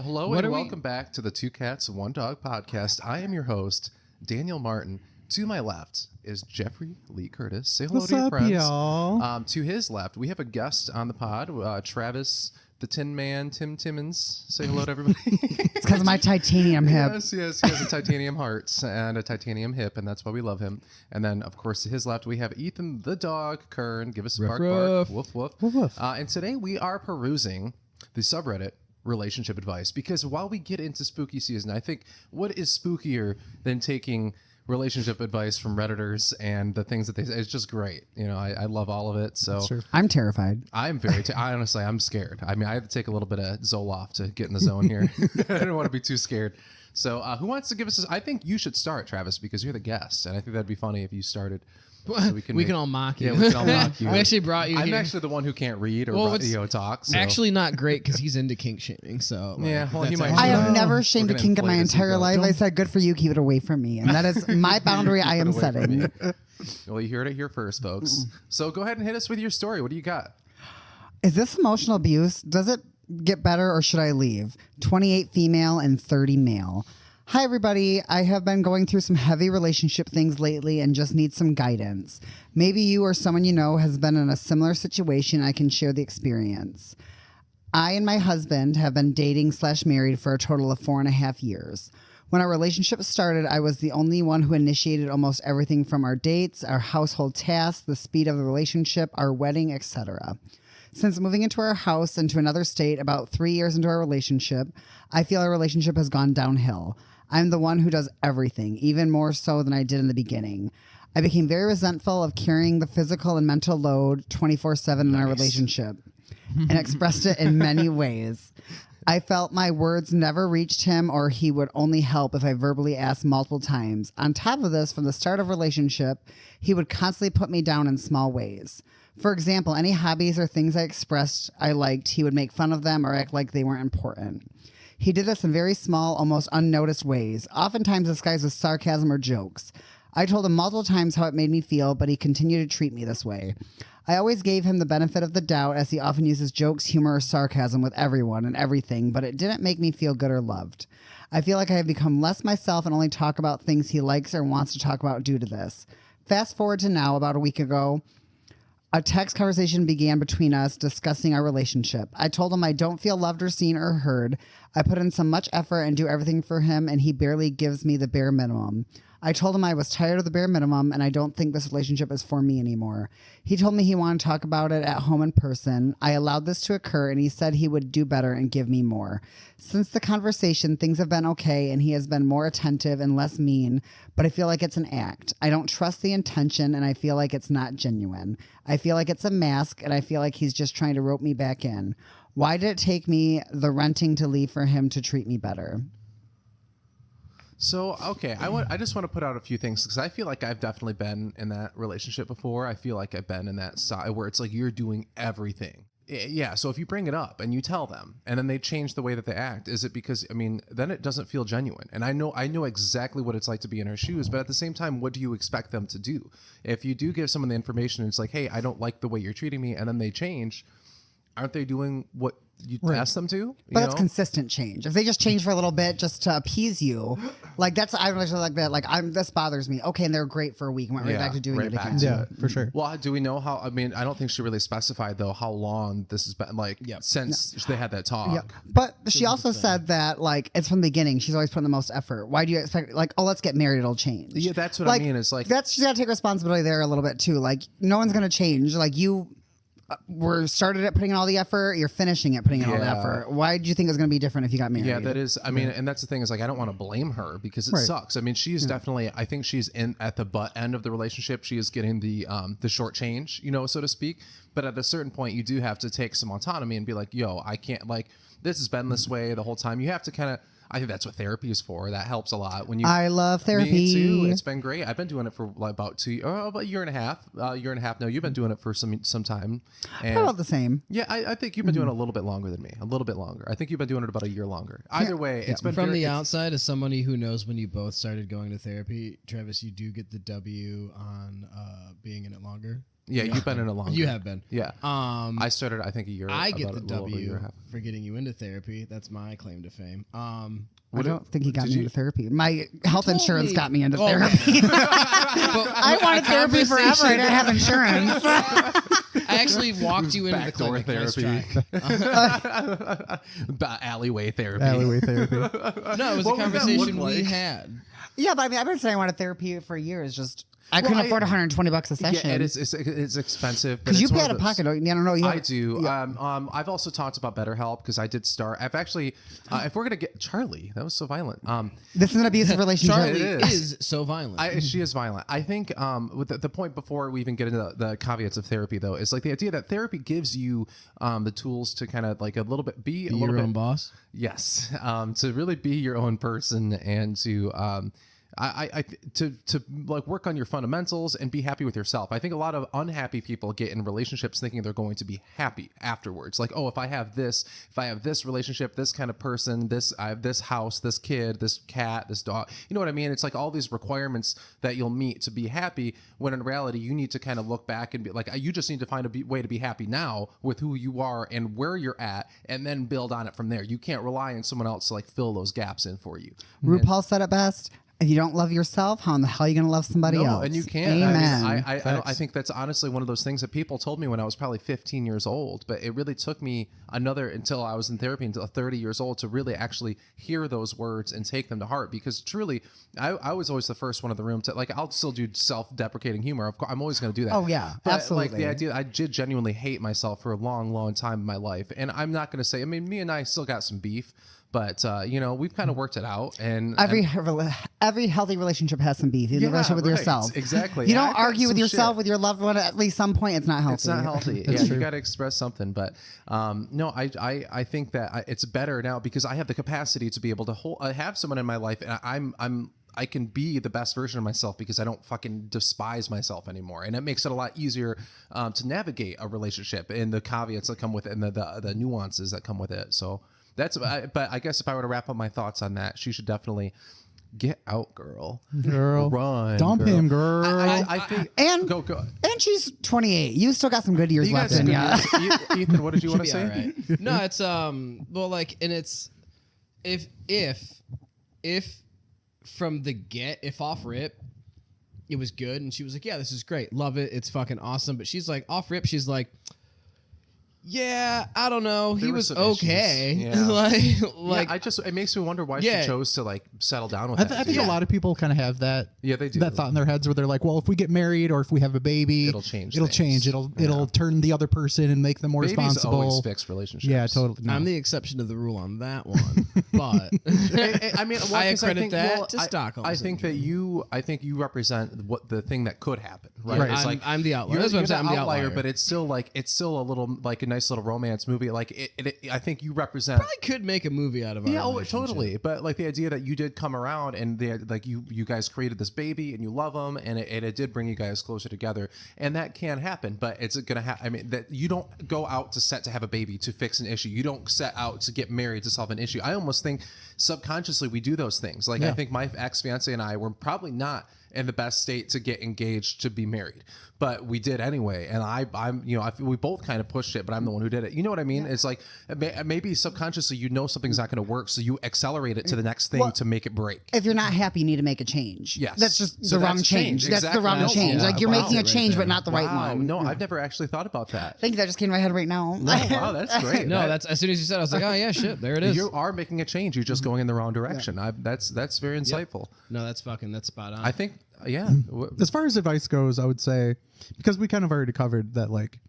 Hello and welcome back to the Two Cats, One Dog podcast. I am your host, Daniel Martin. To my left is Jeffrey Lee Curtis. Say hello to your friends. Y'all? To his left, we have a guest on the pod, Travis, the Tin Man, Tim Timmons. Say hello to everybody. It's because of my titanium hip. Yes, he has a titanium heart and a titanium hip, and that's why we love him. And then, of course, to his left, we have Ethan the dog, Kern. Give us a bark, bark, woof, woof. Woof, woof. And today we are perusing the subreddit relationship advice, because while we get into spooky season, I think what is spookier than taking relationship advice from Redditors and the things that they say? It's just great. You know, I love all of it. So I'm terrified. I'm very, honestly, I'm scared. I mean, I have to take a little bit of Zoloft to get in the zone here. I don't want to be too scared. So who wants to give us this? I think you should start, Travis, because you're the guest. And I think that'd be funny if you started. So we can all mock you. Yeah, we can all mock you. We actually brought you I'm here. actually the one who can't read or talk. So. Actually not great because he's into kink shaming. So yeah, well, he might. I have never shamed a kink in my entire life. I said, good for you, keep it away from me. And that is my boundary I am setting. Well, you heard it here first, folks. So go ahead and hit us with your story. What do you got? Is this emotional abuse? Does it get better or should I leave? 28 female and 30 male. Hi, everybody. I have been going through some heavy relationship things lately and just need some guidance. Maybe you or someone you know has been in a similar situation. I can share the experience. I and my husband have been dating/married for a total of 4.5 years. When our relationship started, I was the only one who initiated almost everything from our dates, our household tasks, the speed of the relationship, our wedding, etc. Since moving into our house and to another state about 3 years into our relationship, I feel our relationship has gone downhill. I'm the one who does everything, even more so than I did in the beginning. I became very resentful of carrying the physical and mental load 24/7 in our relationship and expressed it in many ways. I felt my words never reached him, or he would only help if I verbally asked multiple times. On top of this, from the start of relationship, he would constantly put me down in small ways. For example, any hobbies or things I expressed I liked, he would make fun of them or act like they weren't important. He did this in very small, almost unnoticed ways, oftentimes disguised with sarcasm or jokes. I told him multiple times how it made me feel, but he continued to treat me this way. I always gave him the benefit of the doubt, as he often uses jokes, humor, or sarcasm with everyone and everything, but it didn't make me feel good or loved. I feel like I have become less myself and only talk about things he likes or wants to talk about due to this. Fast forward to now, about a week ago, a text conversation began between us discussing our relationship. I told him I don't feel loved or seen or heard. I put in so much effort and do everything for him, and he barely gives me the bare minimum. I told him I was tired of the bare minimum, and I don't think this relationship is for me anymore. He told me he wanted to talk about it at home in person. I allowed this to occur, and he said he would do better and give me more. Since the conversation, things have been okay, and he has been more attentive and less mean, but I feel like it's an act. I don't trust the intention, and I feel like it's not genuine. I feel like it's a mask, and I feel like he's just trying to rope me back in. Why did it take me the renting to leave for him to treat me better? So, okay, I just want to put out a few things, because I feel like I've definitely been in that relationship before. I feel like I've been in that side where it's like you're doing everything. Yeah, so if you bring it up and you tell them and then they change the way that they act, is it because, I mean, then it doesn't feel genuine. And I know exactly what it's like to be in her shoes, but at the same time, what do you expect them to do? If you do give someone the information and it's like, hey, I don't like the way you're treating me, and then they change, aren't they doing what you ask them to? But it's consistent change. If they just change for a little bit just to appease you, like that's, I really like that. Like this bothers me. Okay, and they're great for a week and went right back to doing it again. Yeah, for sure. Well, do we know how? I mean, I don't think she really specified though how long this has been since they had that talk. Yeah. But she also said that like it's from the beginning. She's always putting the most effort. Why do you expect like, oh, let's get married, it'll change? Yeah, that's what I mean. It's like she's got to take responsibility there a little bit too. Like no one's gonna change. Like you. We're started at putting in all the effort. You're finishing at putting in all the effort. Why did you think it was going to be different if you got married? Yeah, that is. I mean, and that's the thing is like I don't want to blame her because it sucks. I mean, she's definitely. I think she's at the butt end of the relationship. She is getting the short change, so to speak. But at a certain point, you do have to take some autonomy and be like, yo, I can't like this has been this way the whole time. You have to kind of. I think that's what therapy is for. That helps a lot. I love therapy. Me too. It's been great. I've been doing it for like about a year and a half. No, you've been doing it for some time. And about the same. Yeah, I think you've been doing it a little bit longer than me. A little bit longer. I think you've been doing it about a year longer. Either way, it's been from the outside as somebody who knows when you both started going to therapy, Travis, you do get the W on being in it longer. Yeah, you've been in a long. You have been. Yeah. I started, I think, a year. I get about the a little over a year and a W half. for getting you into therapy. That's my claim to fame. I don't think he got did me you- into therapy. My health told insurance me. got me into Oh, therapy. I wanted therapy forever. I didn't have insurance. I actually walked you into the Backdoor clinic. therapy. Nice Alleyway therapy. Alleyway therapy. try. No, it was a What would that conversation look we like? had. Yeah, but I mean, I've been saying I wanted therapy for years. Just I couldn't I- afford $120 a session. Yeah, it's expensive. but because you it's pay one out of of those- pocket. I don't know. You I have- do. Yeah. I've also talked about BetterHelp because I did start. I've actually, if we're gonna get Charlie, that was so violent. This is an abusive relationship. Charlie It is so violent. She is violent. I think with the point before we even get into the caveats of therapy, though, is like the idea that therapy gives you the tools to kind of like a little bit be a little your bit own boss. Yes, to really be your own person and to to like work on your fundamentals and be happy with yourself. I think a lot of unhappy people get in relationships thinking they're going to be happy afterwards. Like, oh, if I have this relationship, this kind of person, I have this house, this kid, this cat, this dog. You know what I mean? It's like all these requirements that you'll meet to be happy. When in reality, you need to kind of look back and be like, you just need to find a way to be happy now with who you are and where you're at, and then build on it from there. You can't rely on someone else to like fill those gaps in for you. RuPaul said it best. If you don't love yourself, how in the hell are you going to love somebody else? And you can't. Amen. I think that's honestly one of those things that people told me when I was probably 15 years old, but it really took me until I was in therapy until 30 years old to really actually hear those words and take them to heart, because truly I was always the first one in the room to like, I'll still do self-deprecating humor. Of course, I'm always going to do that. Oh, yeah, But absolutely. like the idea, I did genuinely hate myself for a long, long time in my life. And I'm not going to say, I mean, me and I still got some beef, but we've kind of worked it out. And Every healthy relationship has some beef. In the relationship with right, yourself. exactly. You And don't I've got argue with some yourself, shit. with your loved one at least some point. It's not healthy. It's not healthy. Yeah, you got to express something. But no, I think that it's better now because I have the capacity to be able to have someone in my life, and I can be the best version of myself because I don't fucking despise myself anymore, and it makes it a lot easier to navigate a relationship and the caveats that come with it and the nuances that come with it. So that's. But I guess if I were to wrap up my thoughts on that, she should definitely get out, girl. Run, Dump girl. him, girl. I think And go. and she's 28. You still got some good years You left guys in can you. do this. Ethan, what did you want to Should be say? all right. No, it's well, like, and it's if from the if off rip it was good and she was like, yeah, this is great, love it, it's fucking awesome, but she's like off rip, she's like, yeah, I don't know, There he were was some okay. issues. Yeah. like It makes me wonder why Yeah. she chose to like settle down with I that. think a lot of people kind of have that Yeah, they do. that thought in their heads where they're like, well, if we get married or if we have a baby, It'll change It'll things. change. It'll turn the other person and make them more Babies responsible. always fix relationships. Yeah, totally. No. I'm the exception to the rule on that one, but I mean, well, I 'cause accredit think, that well, to Stockholm I think that you represent what the thing that could happen, right? Right. It's like I'm the outlier. You're, That's what I'm you're saying. the I'm the outlier, outlier. but it's still a little like a nice little romance movie. Like I think you represent. I could make a movie out of our Yeah, oh, relationship. totally. But like the idea that you did come around and you guys created this baby and you love them and it did bring you guys closer together, and that can happen. But it's gonna happen. I mean, that you don't go out to have a baby to fix an issue. You don't set out to get married to solve an issue. I almost think subconsciously we do those things. Like I think my ex-fiance and I were probably not in the best state to get engaged to be married, but we did anyway. And we both kind of pushed it, but I'm the one who did it. You know what I mean? It's like maybe subconsciously something's not going to work, so you accelerate it to the next thing to make it break. If you're not happy, you need to make a change. Yes. That's just So the wrong that's change. change. That's the wrong Exactly. change. Yeah. Like you're Wow. making a change, but not the right Wow. one. No, I've never actually thought about that. Thank you. That just came to my head right now. Wow, that's great. No, that's as soon as you said it, I was like, oh yeah, shit, there it is. You are making a change. You're just going in the wrong direction. That's very insightful. No, that's spot on. I think, yeah. As far as advice goes, I would say, because we kind of already covered that, like,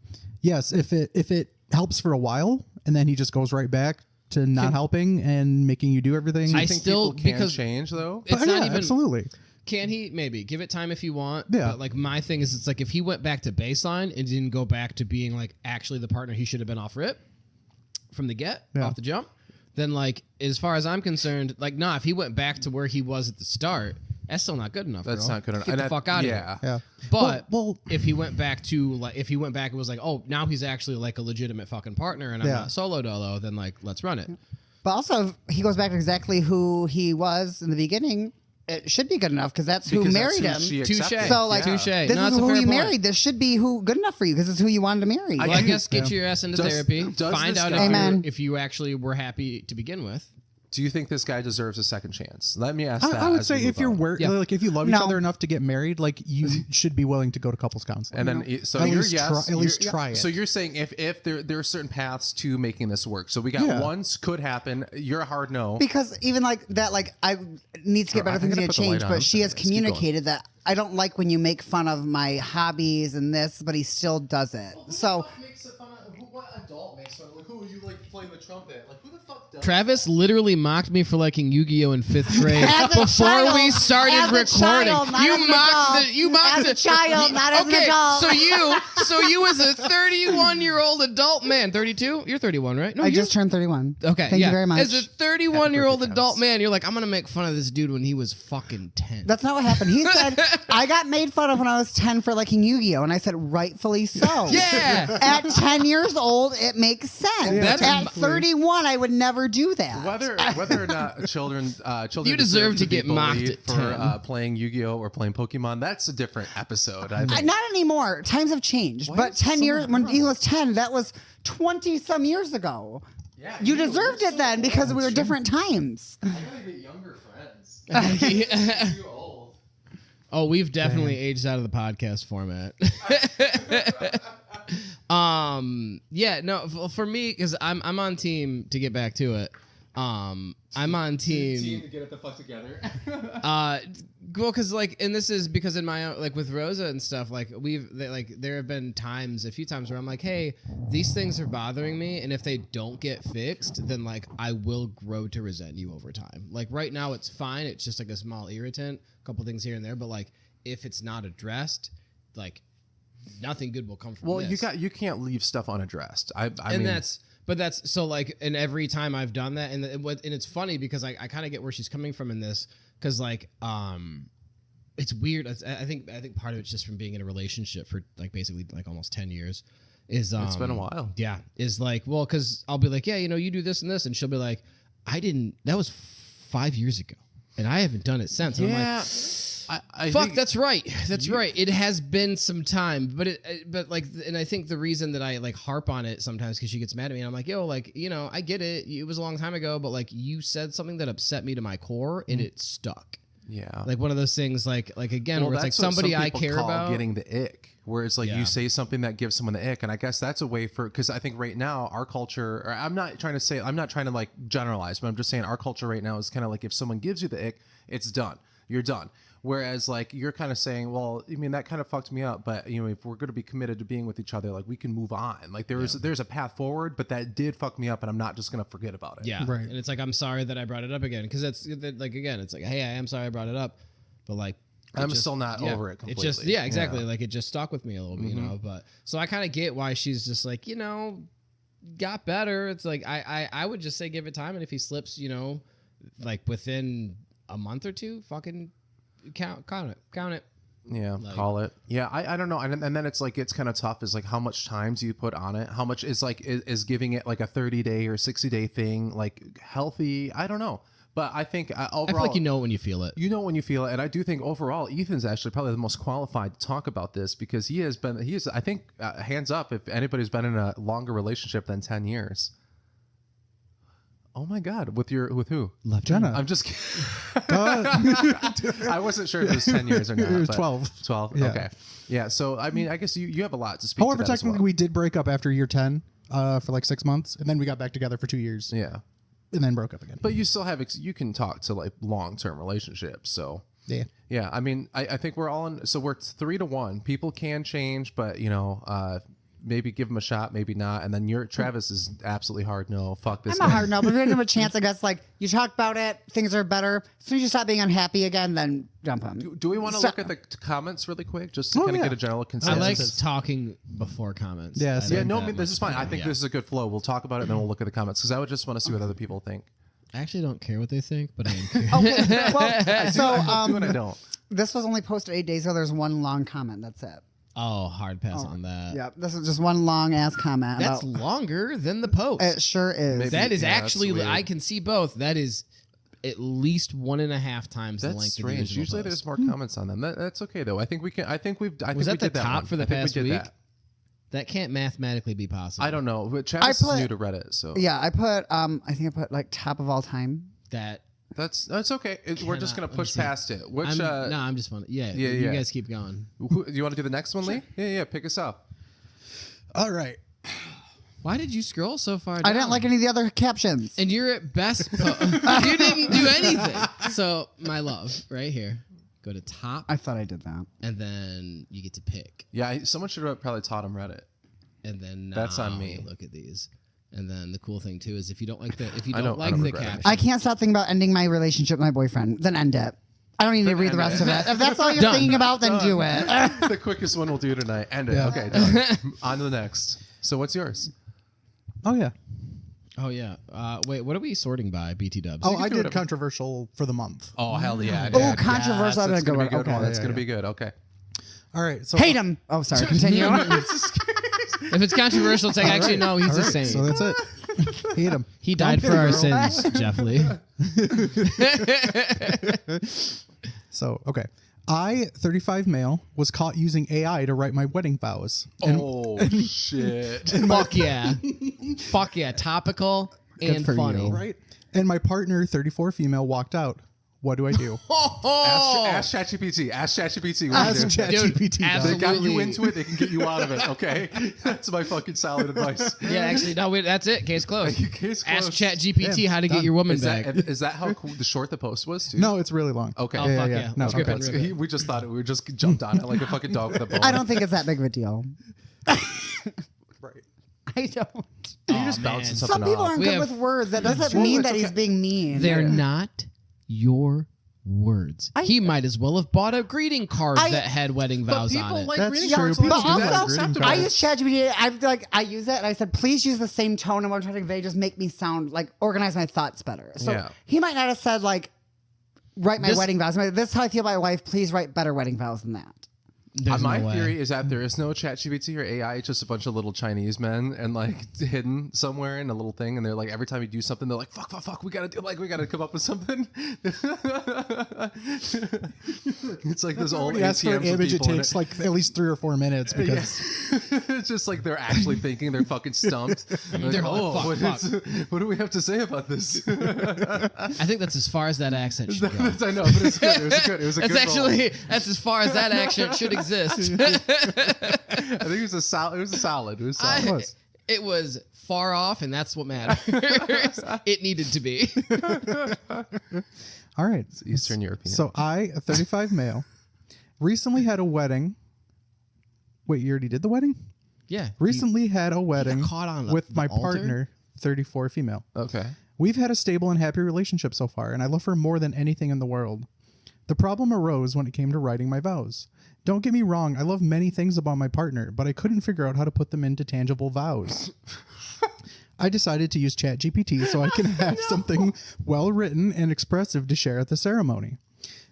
yes, if it helps for a while and then he just goes right back to not helping and making you do everything. I think still people can because change though. it's But not yeah, even. absolutely. Can he? Maybe give it time if you want. Yeah. But like my thing is, it's like if he went back to baseline and didn't go back to being like actually the partner he should have been off rip from the off the jump, then like as far as I'm concerned, like if he went back to where he was at the start, that's still not good enough. That's girl. not good enough. Get the fuck out of Yeah. here. Yeah. But Well, if he went back and was like, oh, now he's actually like a legitimate fucking partner and I'm Yeah. not solo dolo, then like let's run it. But also, if he goes back to exactly who he was in the beginning, it should be good enough because that's who Because married that's who him. she Touche. accepted. So like, Touche. this No, is it's a who fair you point. married. This should be who good enough for you because it's who you wanted to marry. Well, I guess get your ass into Does- therapy. does Find this out guy- Amen. if you actually were happy to begin with. Do you think this guy deserves a second chance? Let me ask that. I would as say we if move you're on. Yeah. like if you love each No. other enough to get married, like you should be willing to go to couples counseling. And then, so At you're least yes, try- at you're- least try it. So you're saying if there are certain paths to making this work. So we got Yeah. ones could happen. You're a hard no. Because even like that, like I need to get better I'm things gonna to put the light change, on. but she has Let's keep going. communicated that I don't like when you make fun of my hobbies and this, but he still does it. So What adult makes fun of? Who you like playing the trumpet? Like who the fuck does? Travis literally mocked me for liking Yu-Gi-Oh in 5th grade As a before child, we started as a recording. child, not you as an mocked adult. the you mocked As a the child, not as an okay, adult. so you as a 31-year-old adult man, 32? You're 31, right? No, I you're- just turned 31. Okay, Thank yeah. you very much. As a 31-year-old birthday, adult Travis. man, you're like, I'm gonna make fun of this dude when he was fucking 10. That's not what happened. He said, I got made fun of when I was 10 for liking Yu-Gi-Oh! And I said, rightfully so. yeah. At 10 years old, it makes sense. That's At exactly. 31, I would never do that. Whether or not children You deserve to get be mocked bullied at for 10. Playing Yu-Gi-Oh or playing Pokemon. That's a different episode. I think. Not anymore. Times have changed. Why but is 10 so years, when rough? he was 10, that was 20 some years ago. Yeah, You deserved it then because we were different times. I gotta get younger friends. Too old. Oh, we've definitely aged out of the podcast format. Yeah, no, for me, because I'm on team to get back to it. I'm on team. to get it the fuck together. Well, because like, and this is because in my own, like with Rosa and stuff, like there have been times, a few times where I'm like, hey, these things are bothering me, and if they don't get fixed, then like I will grow to resent you over time. Like right now, it's fine. It's just like a small irritant, a couple things here and there, but like if it's not addressed, like nothing good will come from Well, this. you can't leave stuff unaddressed. I mean, that's so like, and every time I've done that, and it's funny because I kind of get where she's coming from in this, because like it's weird. I think part of it's just from being in a relationship for like basically like almost 10 years. Is it's been a while. Yeah, is like, well, because I'll be like, yeah, you do this and this, and she'll be like, I didn't. That was 5 years ago, and I haven't done it since. And I'm like, I fuck, think, that's right. That's right. It has been some time, but like, and I think the reason that I like harp on it sometimes because she gets mad at me, and I'm like, yo, like, I get it. It was a long time ago, but like, you said something that upset me to my core, and it stuck. Yeah. Like one of those things, like again, Well, where it's like that's what somebody some I people care call about. getting the ick, where it's like Yeah. you say something that gives someone the ick, and I guess that's a way for, because I think right now our culture, or I'm not trying to like generalize, but I'm just saying our culture right now is kind of like if someone gives you the ick, it's done, you're done. Whereas like you're kind of saying, well, I mean that kind of fucked me up, but if we're going to be committed to being with each other, like we can move on. Like there's a path forward, but that did fuck me up, and I'm not just going to forget about it. Yeah, Right. And it's like, I'm sorry that I brought it up again, because it's like, again, it's like, hey, I am sorry I brought it up, but like, I'm still not over it completely. It just, exactly. Yeah. Like it just stuck with me a little bit, But so I kind of get why she's just like, got better. It's like I would just say give it time, and if he slips, like within a month or two, fucking count it. Yeah, Like- call it. Yeah, I don't know. And then it's like, it's kind of tough is like how much time do you put on it? How much is like, is giving it like a 30-day or 60-day thing like healthy? I don't know. But I think overall, I feel like you know when you feel it. You know when you feel it, and I do think overall Ethan's actually probably the most qualified to talk about this because he is, I think, hands up if anybody's been in a longer relationship than 10 years. Oh my God, with who? Love Jenna. I'm just kidding. I wasn't sure if it was 10 years or not. It was but 12. 12, Yeah. okay. Yeah, so I mean, I guess you have a lot to speak However, to that as technically well. we did break up after year 10 for like 6 months, and then we got back together for 2 years, Yeah. and then broke up again. But you still have, you can talk to like long-term relationships, so. Yeah. Yeah, I mean, I think we're all in. So we're 3-1. People can change, but maybe give them a shot, maybe not. And then Travis is absolutely hard no. Fuck this. I'm a guy. hard no, but if you're gonna give him a chance, I guess like you talk about it, things are better. As soon as you stop being unhappy again, then jump him. Do we want to So- look at the comments really quick, just to kind of yeah. get a general I consensus? like talking before comments. Yeah, I same. Yeah, think no, that I mean, this much is fine. I better, think yeah. this is a good flow. We'll talk about it, and then we'll look at the comments because I would just want to see what other people think. I actually don't care what they think, but I am curious. Okay, well, so I do and I don't. this was only posted 8 days ago. There's one long comment. That's it. Oh, hard pass on that. Yeah, this is just one long ass comment. That's about, longer than the post. it sure is. Maybe- That is yeah, that's actually, weird. I can see both. That is at least 1.5 times the That's length strange. of the Usually original there's post. more comments on them. That's okay though. I think we can. I think we Was that that the did that top one. for the I think past we did week? that. That can't mathematically be possible. I don't know, but Travis is put- new to Reddit, so Yeah, I put I think I put like top of all time. that's okay. We're just gonna Let me push see. past it. Which I'm just wondering. Yeah, Yeah, you yeah. guys keep going. do you want to do the next one, Lee? Yeah, pick us up. All right. Why did you scroll so far down? I didn't like any of the other captions. And you're at best. You didn't do anything. So, my love, right here. Go to top, I thought I did that. and then you get to pick. Yeah, someone should have probably taught him Reddit. And then That's on now me. you look at these. And then the cool thing too is if you don't like the I don't regret caption, I can't stop thinking about ending my relationship with my boyfriend. Then end it. I don't need to read the rest of it. If that's all you're Done. thinking about, then do it. The quickest one we'll do tonight. End it. Yeah. Okay, done. On to the next. So what's yours? Oh yeah. Oh yeah. Wait, what are we sorting by? BT Dubs. Oh, can I do did whatever. controversial for the month. Oh hell yeah! Oh, dude. controversial. Yes, That's that's gonna be a good Okay. one. That's Yeah, gonna yeah. be good. Okay. All right. So Hate him. Oh, sorry. Continue. If it's controversial, it's like actually no, he's All the right, same. so that's it. Hate him. He died for our sins, Jeff Lee. So okay. I, 35 male, was caught using AI to write my wedding vows. Oh shit! Fuck yeah. Fuck yeah. Topical and for funny. you. Right? And my partner, 34 female, walked out. What do I do? Ask ChatGPT. Ask ChatGPT. what Ask to do. ChatGPT. Dude, dog. They got you Absolutely. into it. They can get you out of it. Okay, that's my fucking solid advice. Yeah, actually, no, wait, that's it. Case closed. Case Ask closed. ChatGPT how to get Done. your woman Is back. that how cool, the short the post was too? No, it's really long. Okay. Oh, fuck yeah. No, Let's rip okay. it, rip it. We just thought it. We just jumped on it like a fucking dog with a bone. I don't think it's that big of a deal. Right. I don't. You Aw, just bouncing man. something Some people off. aren't We good have- with words. That doesn't Well, mean it's that he's okay. being mean. They're not your words. He might as well have bought a greeting card I- that had wedding But vows on people it. like That's reading true. cards. People Let's do do that. that. Greeting Acceptable. I cards. use ChatGPT. I use it, and I said, please use the same tone and what I'm trying to convey. Just make me sound like organize my thoughts better. So Yeah. he might not have said like, write my This- wedding vows. This is how I feel about my wife. Please write better wedding vows than that. There's My no way. theory is that there is no ChatGPT or AI. It's just a bunch of little Chinese men and like hidden somewhere in a little thing. And they're like, every time you do something, they're like, fuck. We gotta come up with something. It's like this old Already asked for ATMs an with image. It people in takes like at least 3 or 4 minutes because It's just like they're actually thinking. They're fucking stumped. Like, They're like, what do we have to say about this? I think that's as far as that accent should go. I know, but it's good. It was good. It was a That's good roll. actually that's as far as that accent should exist. I think it was a solid. It was a solid. It was solid. It was far off, and that's what matters. It needed to be. all right. Eastern European. So I, a 35 male, recently had a wedding. Wait, you already did the wedding? Yeah. Recently had a wedding caught on with the my altar? partner, 34 female. Okay. We've had a stable and happy relationship so far, and I love her more than anything in the world. The problem arose when it came to writing my vows. Don't get me wrong, I love many things about my partner, but I couldn't figure out how to put them into tangible vows. I decided to use ChatGPT so I can have something well written and expressive to share at the ceremony.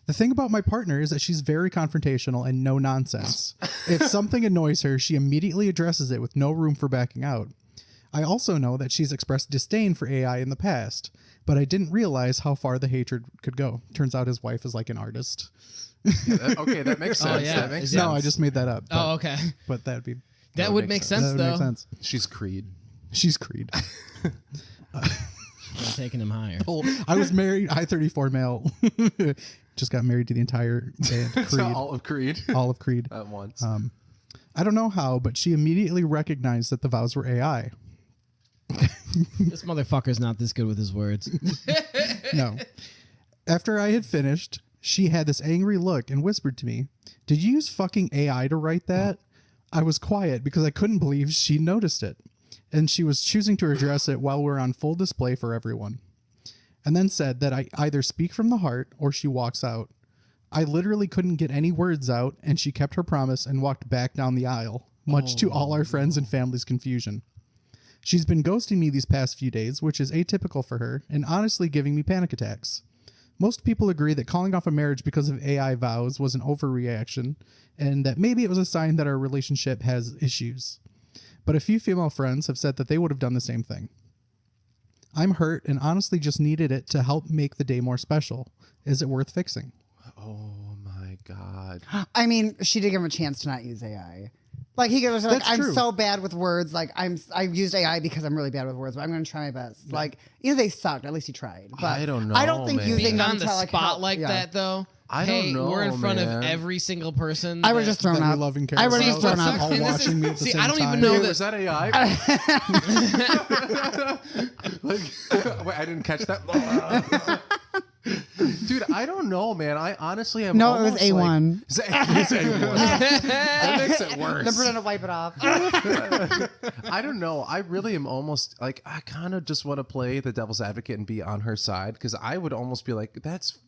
The thing about my partner is that she's very confrontational and no nonsense. If something annoys her, she immediately addresses it with no room for backing out. I also know that she's expressed disdain for AI in the past, but I didn't realize how far the hatred could go. Turns out his wife is like an artist. Okay, that makes sense. yeah. That makes Is sense. No, I just made that up. But, Oh, okay. but that'd be That would make sense, that would though. make sense. She's Creed. She's Creed. I'm taking him higher. I was married. I 34 male. Just got married to the entire band. Creed. So all of Creed All of Creed. at once. I don't know how, but she immediately recognized that the vows were AI. This motherfucker's not this good with his words. No. After I had finished, she had this angry look and whispered to me, "Did you use fucking AI to write that?" I was quiet because I couldn't believe she noticed it, and she was choosing to address it while we're on full display for everyone. And then said that I either speak from the heart or she walks out. I literally couldn't get any words out, and she kept her promise and walked back down the aisle, much to all our friends and family's confusion. She's been ghosting me these past few days, which is atypical for her, and honestly giving me panic attacks. Most people agree that calling off a marriage because of AI vows was an overreaction, and that maybe it was a sign that our relationship has issues. But a few female friends have said that they would have done the same thing. I'm hurt and honestly just needed it to help make the day more special. Is it worth fixing? Oh my God. I mean, she did give him a chance to not use AI. Like he goes, like, That's I'm true. so bad with words. Like I used AI because I'm really bad with words, but I'm going to try my best. Like, they sucked. At least he tried. But I don't know, I don't think man. using Being them on the to like spot help, like yeah. that though. I hey, don't know, we're in front man. of every single person. I would just thrown That we up. love and care I would about. just thrown What up. sucks- All and this watching is- me at the see, same I don't even time. know Wait, that. was that AI? Like, wait, I didn't catch that. Dude, I don't know, man. I honestly am. No, it was almost A1. Like, it's A1. That makes it worse. Then pretend to wipe it off. I don't know. I really am almost like I kind of just want to play the devil's advocate and be on her side because I would almost be like, that's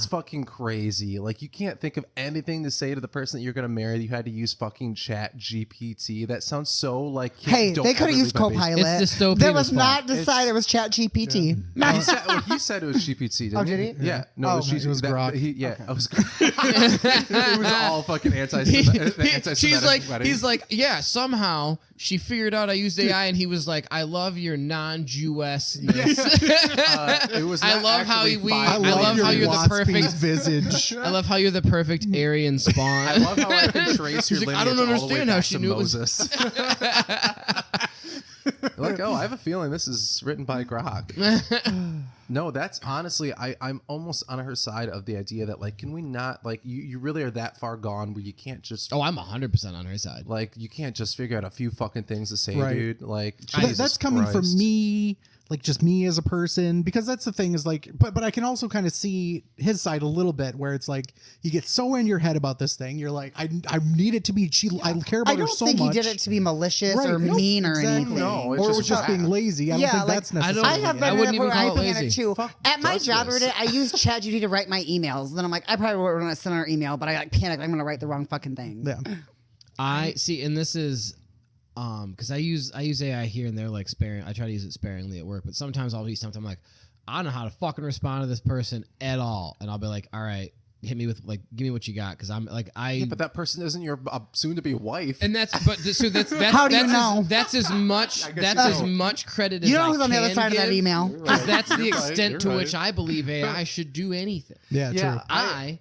fucking crazy. Like you can't think of anything to say to the person that you're gonna marry. You had to use fucking Chat GPT. That sounds so like. Hey, don't they could ever have used leave my basement. Copilot. It's dystopian That as was fuck. not decided. It was Chat GPT. He said it was GPT. Didn't Oh, did he? Yeah. No, Oh, it was, it was Grok. It was. It was all fucking anti-Semitic. He's like, yeah. Somehow she figured out I used AI, and he was like, I love your non-Jew-ness. It was. I not love how actually we- fine. I love your how you're the waspy perfect- visage. I love how you're the perfect Aryan spawn. I love how I can trace your He's like, lineage I don't all the way understand how back she to knew it was- Moses. Like, oh, I have a feeling this is written by Grok. No, that's honestly, I'm almost on her side of the idea that, like, can we not, like, you really are that far gone where you can't just, Oh, I'm 100% on her side. like, you can't just figure out a few fucking things to say, Right. dude. Like, But Jesus that's coming from Christ. me, like just me as a person, because that's the thing is like, but I can also kind of see his side a little bit where it's like you get so in your head about this thing, you're like, I need it to be. I care about I her don't so think much. he did it to be malicious Right, or nope, mean or exactly. anything. No, it's or it just was just bad. being lazy. I don't Yeah, think like, that's I necessarily. don't- I have I been in wouldn't it even where call I've it been in it lazy. too. Fuck At my does job, this? I use ChatGPT to write my emails. Then I'm like, I probably wouldn't want to send our email, but I like panic. I'm going to write the wrong fucking thing. Yeah. I see, and this is because I use AI here and there, like sparing. I try to use it sparingly at work, but sometimes I'll be something like, I don't know how to fucking respond to this person at all, and I'll be like, all right, hit me with like, give me what you got, because I'm like, Yeah, but that person isn't your soon-to-be wife. and that's that's How do you that's know? that's as much I guess that's you as don't. much credit as You know I who's on the other can side of that give, email? 'cause that's the You're right, extent you're to right. which I believe AI should do anything. Yeah. Yeah. True. I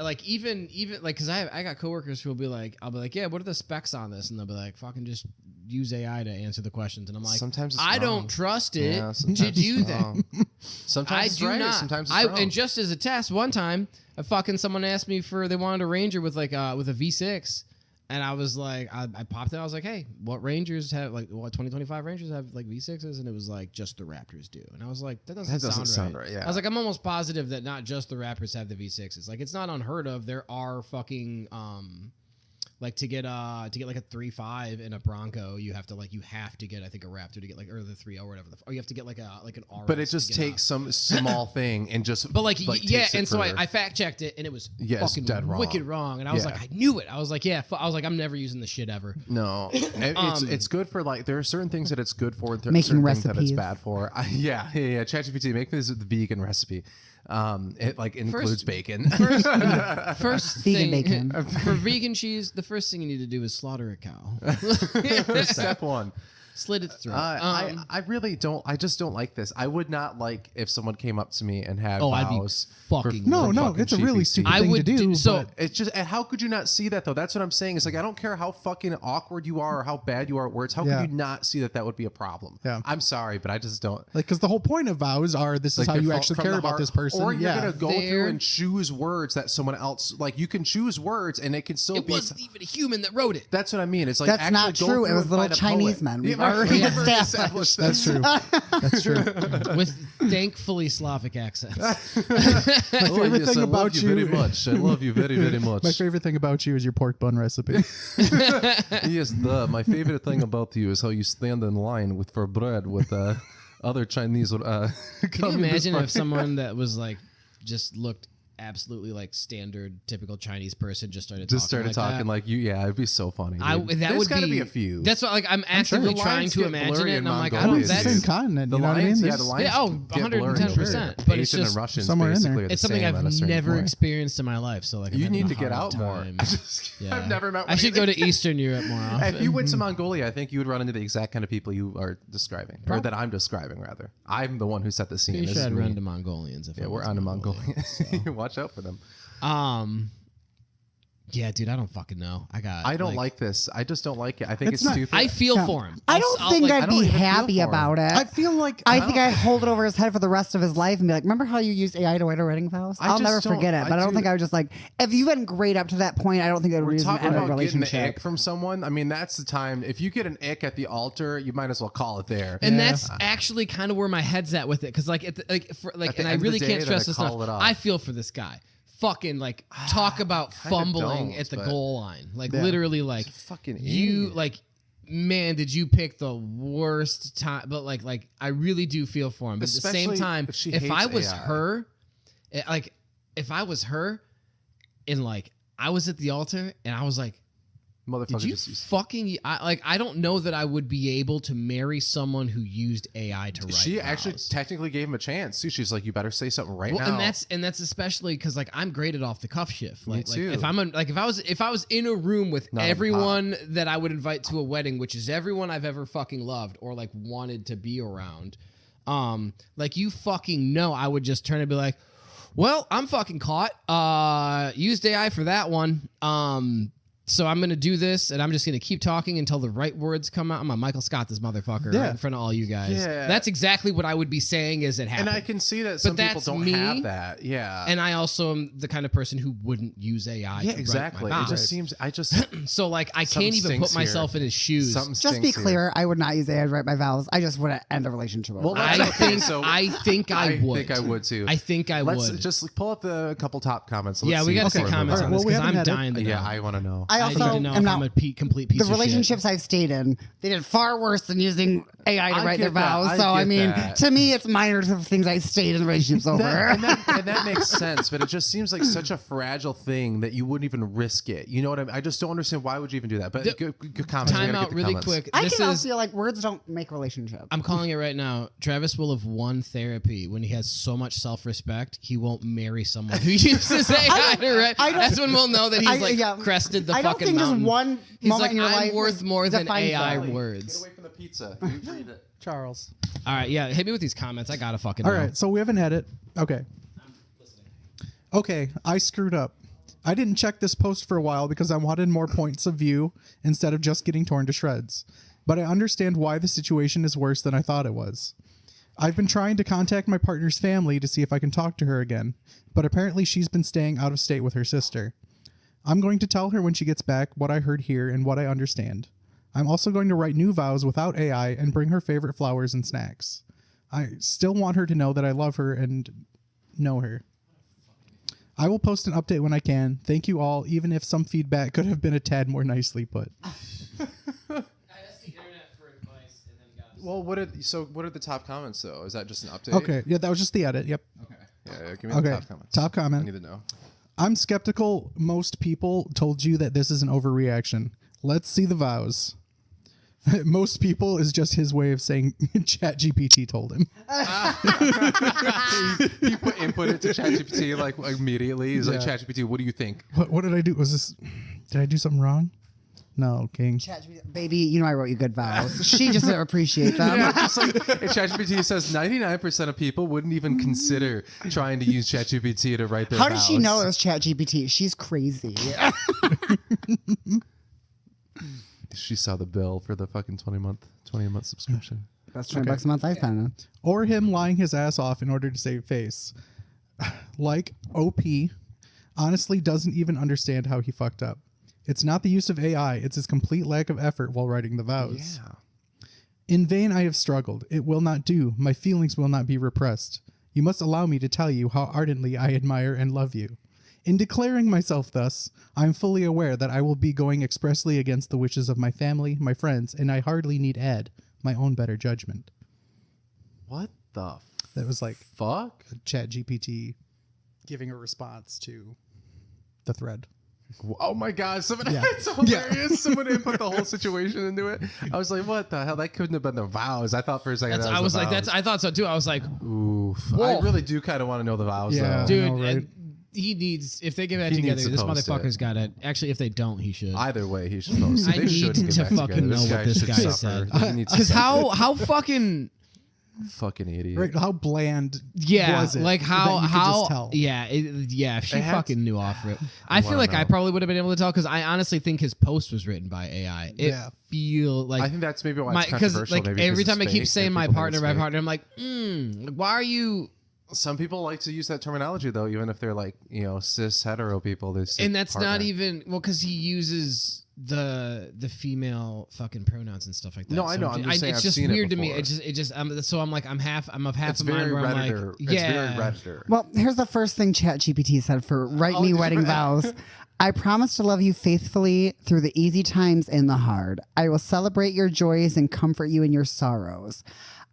like even like because I got coworkers who will be like, I'll be like, yeah, what are the specs on this, and they'll be like, fucking just use AI to answer the questions, and I'm like, Sometimes it's I wrong. don't trust it Yeah, to sometimes do it's that. wrong. Sometimes I it's do right, not. sometimes it's wrong. And just as a test, one time, someone asked me they wanted a Ranger with like with a V6, and I was like, I popped it. I was like, hey, what Rangers have like what 2025 Rangers have like V6s? And it was like just the Raptors do, and I was like, that doesn't sound right. Yeah. I was like, I'm almost positive that not just the Raptors have the V6s. Like it's not unheard of. There are fucking like to get like a 3.5 in a Bronco, you have to get I think a Raptor to get like or the 3.0 or whatever or you have to get like an RS. But it to just get takes some small thing and just. but like yeah, takes it and so further. I fact checked it and it was Yeah, it's fucking dead wrong. wicked wrong, and I was Yeah. like, I knew it. I was like, yeah, I was like, I'm never using this shit ever. No, it's good for like there are certain things that it's good for and Making certain things that it's recipes. bad for. Yeah. ChatGPT, make this the vegan recipe. It like includes bacon. First Vegan thing bacon. for vegan cheese, the first thing you need to do is slaughter a cow, Step one. slit its throat. I really don't. I just don't like this. I would not like if someone came up to me and had Oh, I'd be vows. fucking- No, fucking it's a really GPT. stupid I thing would to do. so. but It's just, and how could you not see that though? That's what I'm saying. It's like I don't care how fucking awkward you are or how bad you are at words. How Yeah. could you not see that would be a problem? Yeah. I'm sorry, but I just don't. like, because the whole point of vows are this is how they're you from- actually from care the about heart. this person. Or you're yeah. gonna go There- through and choose words that someone else like. You can choose words, and it can still It be. wasn't even a human that wrote it. That's what I mean. It's like That's actually not go true. It through was and little find a Chinese poet. men. We've Yeah, already we've established That's true. That's true. With thankfully Slavic accents. My favorite thing about you. very much. I love you very, very much. My favorite thing about you is your pork bun recipe. Yes, my favorite thing about you is how you stand in line for bread with other Chinese. Can you imagine if someone that was like just looked absolutely like standard, typical Chinese person just started talking like you. Yeah, it'd be so funny. Dude. That There's would gotta be a few. That's what like I'm actively The trying lines to get imagine blurry it, in and I'm like, I Mongolia, don't. It's the That's same continent. The You know what I lines, mean? yeah, the lines. Yeah, oh, get blurry 110%, over. but it's Asian and just Russians somewhere in basically there. are the it's something same I've at a certain never point. experienced in my life. So like, I'm You having need a to get hard out more. time. I've never met. I should go to Eastern Europe more often. If you went to Mongolia, I think you would run into the exact kind of people you are describing, or that I'm describing. Rather, I'm the one who set the scene. Pretty This sure is I'd me. run to Mongolians if Yeah, I we're went on to Mongolia. Mongolia. Watch out for them. Yeah, dude, I don't fucking know. I don't like this. I just don't like it. I think It's it's not- stupid. I feel for him. I don't think I I'd don't be even feel happy for him. about it. I feel like I think I'd hold it over his head for the rest of his life and be like, remember how you used AI to write a wedding vows? I I'll just never don't- forget it. But I don't think I would just like, if you've been great up to that point, I don't think it would We're reason to talking end a about getting the relationship. ick from someone. I mean, that's the time. If you get an ick at the altar, you might as well call it there. And that's actually kind of where my head's at with it, because like, At and the I end of really the can't day, stress then this I enough. call it off. I feel for this guy. Fucking like talk about kinda fumbling don't, at the but- goal line, like literally, like It's a fucking you idiot. like. Man, did you pick the worst time? But like, I really do feel for him. But at the same Especially time, if she if I hates was AI. her, like, if I was her, and like I was at the altar, and I was like, Motherfucker did you just used. fucking? I don't know that I would be able to marry someone who used AI to write. She actually vows. technically gave him a chance too. She's like, "You better say something right Well, now." and that's especially because like I'm graded off the cuff shift. Me Like too. if if I was in a room with Not on everyone that I would invite to a wedding, which is everyone I've ever fucking loved or like wanted to be around, like you fucking know, I would just turn and be like, well, I'm fucking caught. Used AI for that one. So I'm gonna do this, and I'm just gonna keep talking until the right words come out. I'm a Michael Scott, this motherfucker, Yeah. right in front of all you guys. Yeah. That's exactly what I would be saying as it happened. And I can see that some people that's don't me. have that. Yeah. And I also am the kind of person who wouldn't use AI. yeah, to exactly. Write my It just vows. seems. I just So like I Something can't even stinks put myself in his shoes. something. Just be stinks here. clear, I would not use AI to write my vows. I just would end a relationship with Well, her. that's I okay, think so I think I would. think I would too. I think I Let's would. just pull up the couple top comments. Yeah, we got to see before we comments move on Well, this we because haven't I'm had it. dying to know. Yeah, I want to know. I I also need to know am if I'm not. a complete piece The of shit. relationships I've stayed in, they did far worse than using AI to I write their get that. vows. I So I get mean, that. to me, it's minor to things I stayed in relationships over. and that makes sense, but it just seems like such a fragile thing that you wouldn't even risk it. You know what I mean? I just don't understand why would you even do that. But good comments. We Time gotta out get the really comments. quick. I This can is also feel like words don't make relationships. I'm calling it right now. Travis will have won therapy when he has so much self-respect. He won't marry someone who uses AI to write. I don't- That's when we'll know that he's crested the I don't fucking think mountain. just one He's moment like, in your I'm life worth more than defines AI that. words. Get away from the pizza. You read it. Charles. All right, yeah, hit me with these comments. I gotta fucking All know. right, so we have an edit. Okay. Okay, I screwed up. I didn't check this post for a while because I wanted more points of view instead of just getting torn to shreds. But I understand why the situation is worse than I thought it was. I've been trying to contact my partner's family to see if I can talk to her again, but apparently she's been staying out of state with her sister. I'm going to tell her when she gets back what I heard here and what I understand. I'm also going to write new vows without AI and bring her favorite flowers and snacks. I still want her to know that I love her and know her. I will post an update when I can. Thank you all, even if some feedback could have been a tad more nicely put. Well, what are the top comments though? Is that just an update? Okay, yeah, that was just the edit. Yep. Okay. Yeah, give me the Okay, top comments. top I comment. need to know. I'm skeptical most people told you that this is an overreaction. Let's see the vows. Most people is just his way of saying ChatGPT told him. He input it to ChatGPT like immediately. He's like, Yeah. ChatGPT, what do you think? What did I do? Did I do something wrong? No, King. Baby, you know I wrote you good vows. She just didn't appreciate them. Yeah, just like ChatGPT says 99% of people wouldn't even consider trying to use ChatGPT to write their How did she vows. know it was ChatGPT? She's crazy. She saw the bill for the fucking 20-month subscription. That's $20 a month I spend on. Or him lying his ass off in order to save face. Like OP honestly doesn't even understand how he fucked up. It's not the use of AI, it's his complete lack of effort while writing the vows. Yeah. In vain I have struggled. It will not do. My feelings will not be repressed. You must allow me to tell you how ardently I admire and love you. In declaring myself thus, I am fully aware that I will be going expressly against the wishes of my family, my friends, and I hardly need add my own better judgment. What the That was like fuck? a Chat GPT. giving a response to the thread. Oh my god, it's hilarious. Someone input the whole situation into it. I was like, what the hell? That couldn't have been the vows. I thought for a second I was like, I thought so too. I was like, oof. Whoa. I really do kind of want to know the vows, Yeah. though. dude, know, right? he needs, if they get back He together, needs to this post motherfucker's it. got to, actually, if they don't, he should. Either way, he should post it. I They should need get to back fucking together. know what this should guy suffer. said. He needs to Because suffer. how fucking... Fucking idiot. Right? How bland Yeah, was it? like that how you could just tell? if she It had fucking to- knew off rip. I feel wanna like I know. probably would have been able to tell because I honestly think his post was written by AI. It Yeah. feel like I think that's maybe why it's because controversial. like maybe every because time I it's keep fake, saying and my people think partner, it's my fake. partner, I'm like, why are you? Some people like to use that terminology though, even if they're like, cis hetero people. They say And that's not partner. even because he uses the female fucking pronouns and stuff like that. No, I know. I'm just saying it's I've just seen it weird to me. before. So I'm like I'm half It's a very mind where I'm redditor. like, It's yeah. very redditor. Well, here's the first thing ChatGPT said for write Oh, me did you wedding forget? vows. I promise to love you faithfully through the easy times and the hard. I will celebrate your joys and comfort you in your sorrows.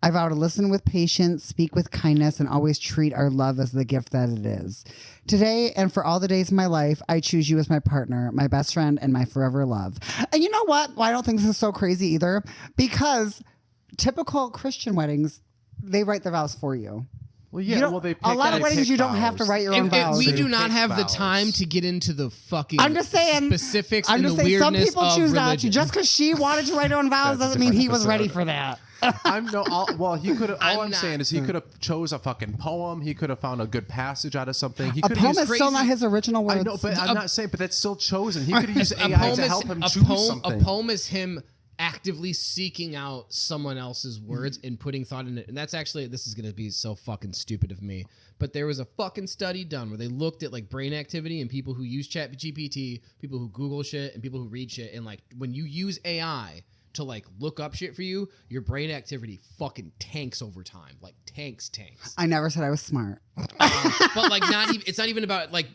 I vow to listen with patience, speak with kindness, and always treat our love as the gift that it is. Today and for all the days of my life, I choose you as my partner, my best friend, and my forever love. And you know what? Well, I don't think this is so crazy either, because typical Christian weddings, they write the vows for you. Well, You yeah. don't- Well, they pick, a lot of they weddings pick you don't have to vows. write your own And vows. we They do not pick have the vows. time to get into the fucking I'm just saying specifics I'm and just the saying some weirdness people of choose religion. not to. Just because she wanted to write her own vows That's a doesn't mean he different was ready episode. for that. Well, he could have. All I'm I'm not- saying is he could have chose a fucking poem. He could have found a good passage out of something. He A could poem have is still not his original words. I know, but I'm not saying. But that's still chosen. He could have used a AI poem to is help him a choose poem. something. A poem is him actively seeking out someone else's words and putting thought in it. And that's actually, this is going to be so fucking stupid of me, but there was a fucking study done where they looked at like brain activity and people who use chat GPT, people who Google shit, and people who read shit. And like when you use AI to like look up shit for you, your brain activity fucking tanks over time. Like tanks. I never said I was smart. But like not even, it's not even about like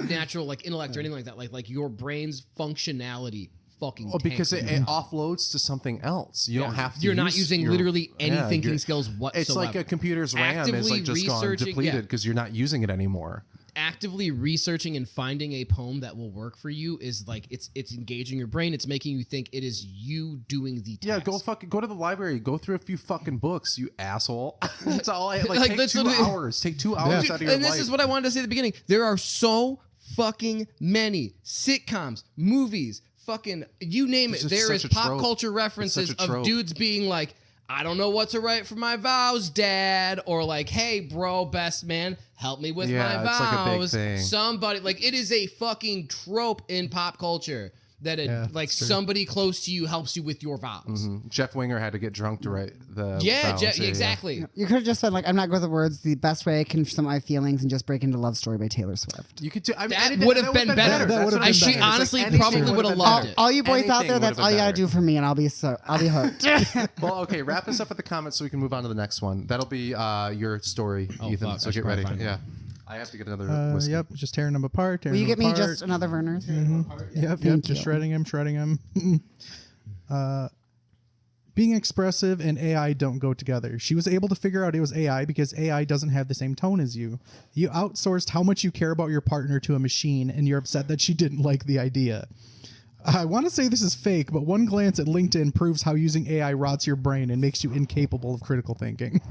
natural like intellect or anything like that. Like your brain's functionality fucking Oh, because tanks. it offloads to something else. You don't have to. You're not use using your- literally any yeah, thinking you're- skills whatsoever. It's like a computer's RAM is Actively like just gone researching- depleted yeah. because you're not using it anymore. Actively researching and finding a poem that will work for you is like it's engaging your brain. It's making you think it is you doing the task. Yeah, go to the library. Go through a few fucking books, you asshole. That's all. Like take that's 2 literally- hours. Take 2 hours Dude, out of your and life. this is what I wanted to say at the beginning. There are so fucking many sitcoms, movies, fucking you name It's it. just There is such a pop trope. culture It's references such a of trope. dudes being like, I don't know what to write for my vows, Dad, or like, hey, bro, best man, help me with Yeah, my it's like a big vows. thing. Somebody like it is a fucking trope in pop culture that like it's true. somebody close to you helps you with your vows. Jeff Winger had to get drunk to write the. Yeah, vows. exactly. You could have just said, like, I'm not good with the words. The best way I can sum my feelings and just break into Love Story by Taylor Swift. You could do. I mean, That anything- would have been better. That would've That's what been I'm better. saying. She honestly It's like anything probably would've would've been loved better. it. All you boys out Anything there, that's would've all you been gotta better. do for me, and I'll be hooked. Well, okay. Wrap us up with the comments so we can move on to the next one. That'll be your story, Oh, Ethan. fuck, So I get should ready. probably find Yeah, I have to get another Uh, whiskey. Yep, just tearing them apart. Will you get me apart. just another Werner's? Yep, Thank just you. shredding him. Being expressive and AI don't go together. She was able to figure out it was AI because AI doesn't have the same tone as you. You outsourced how much you care about your partner to a machine, and you're upset that she didn't like the idea. I want to say this is fake, but one glance at LinkedIn proves how using AI rots your brain and makes you incapable of critical thinking.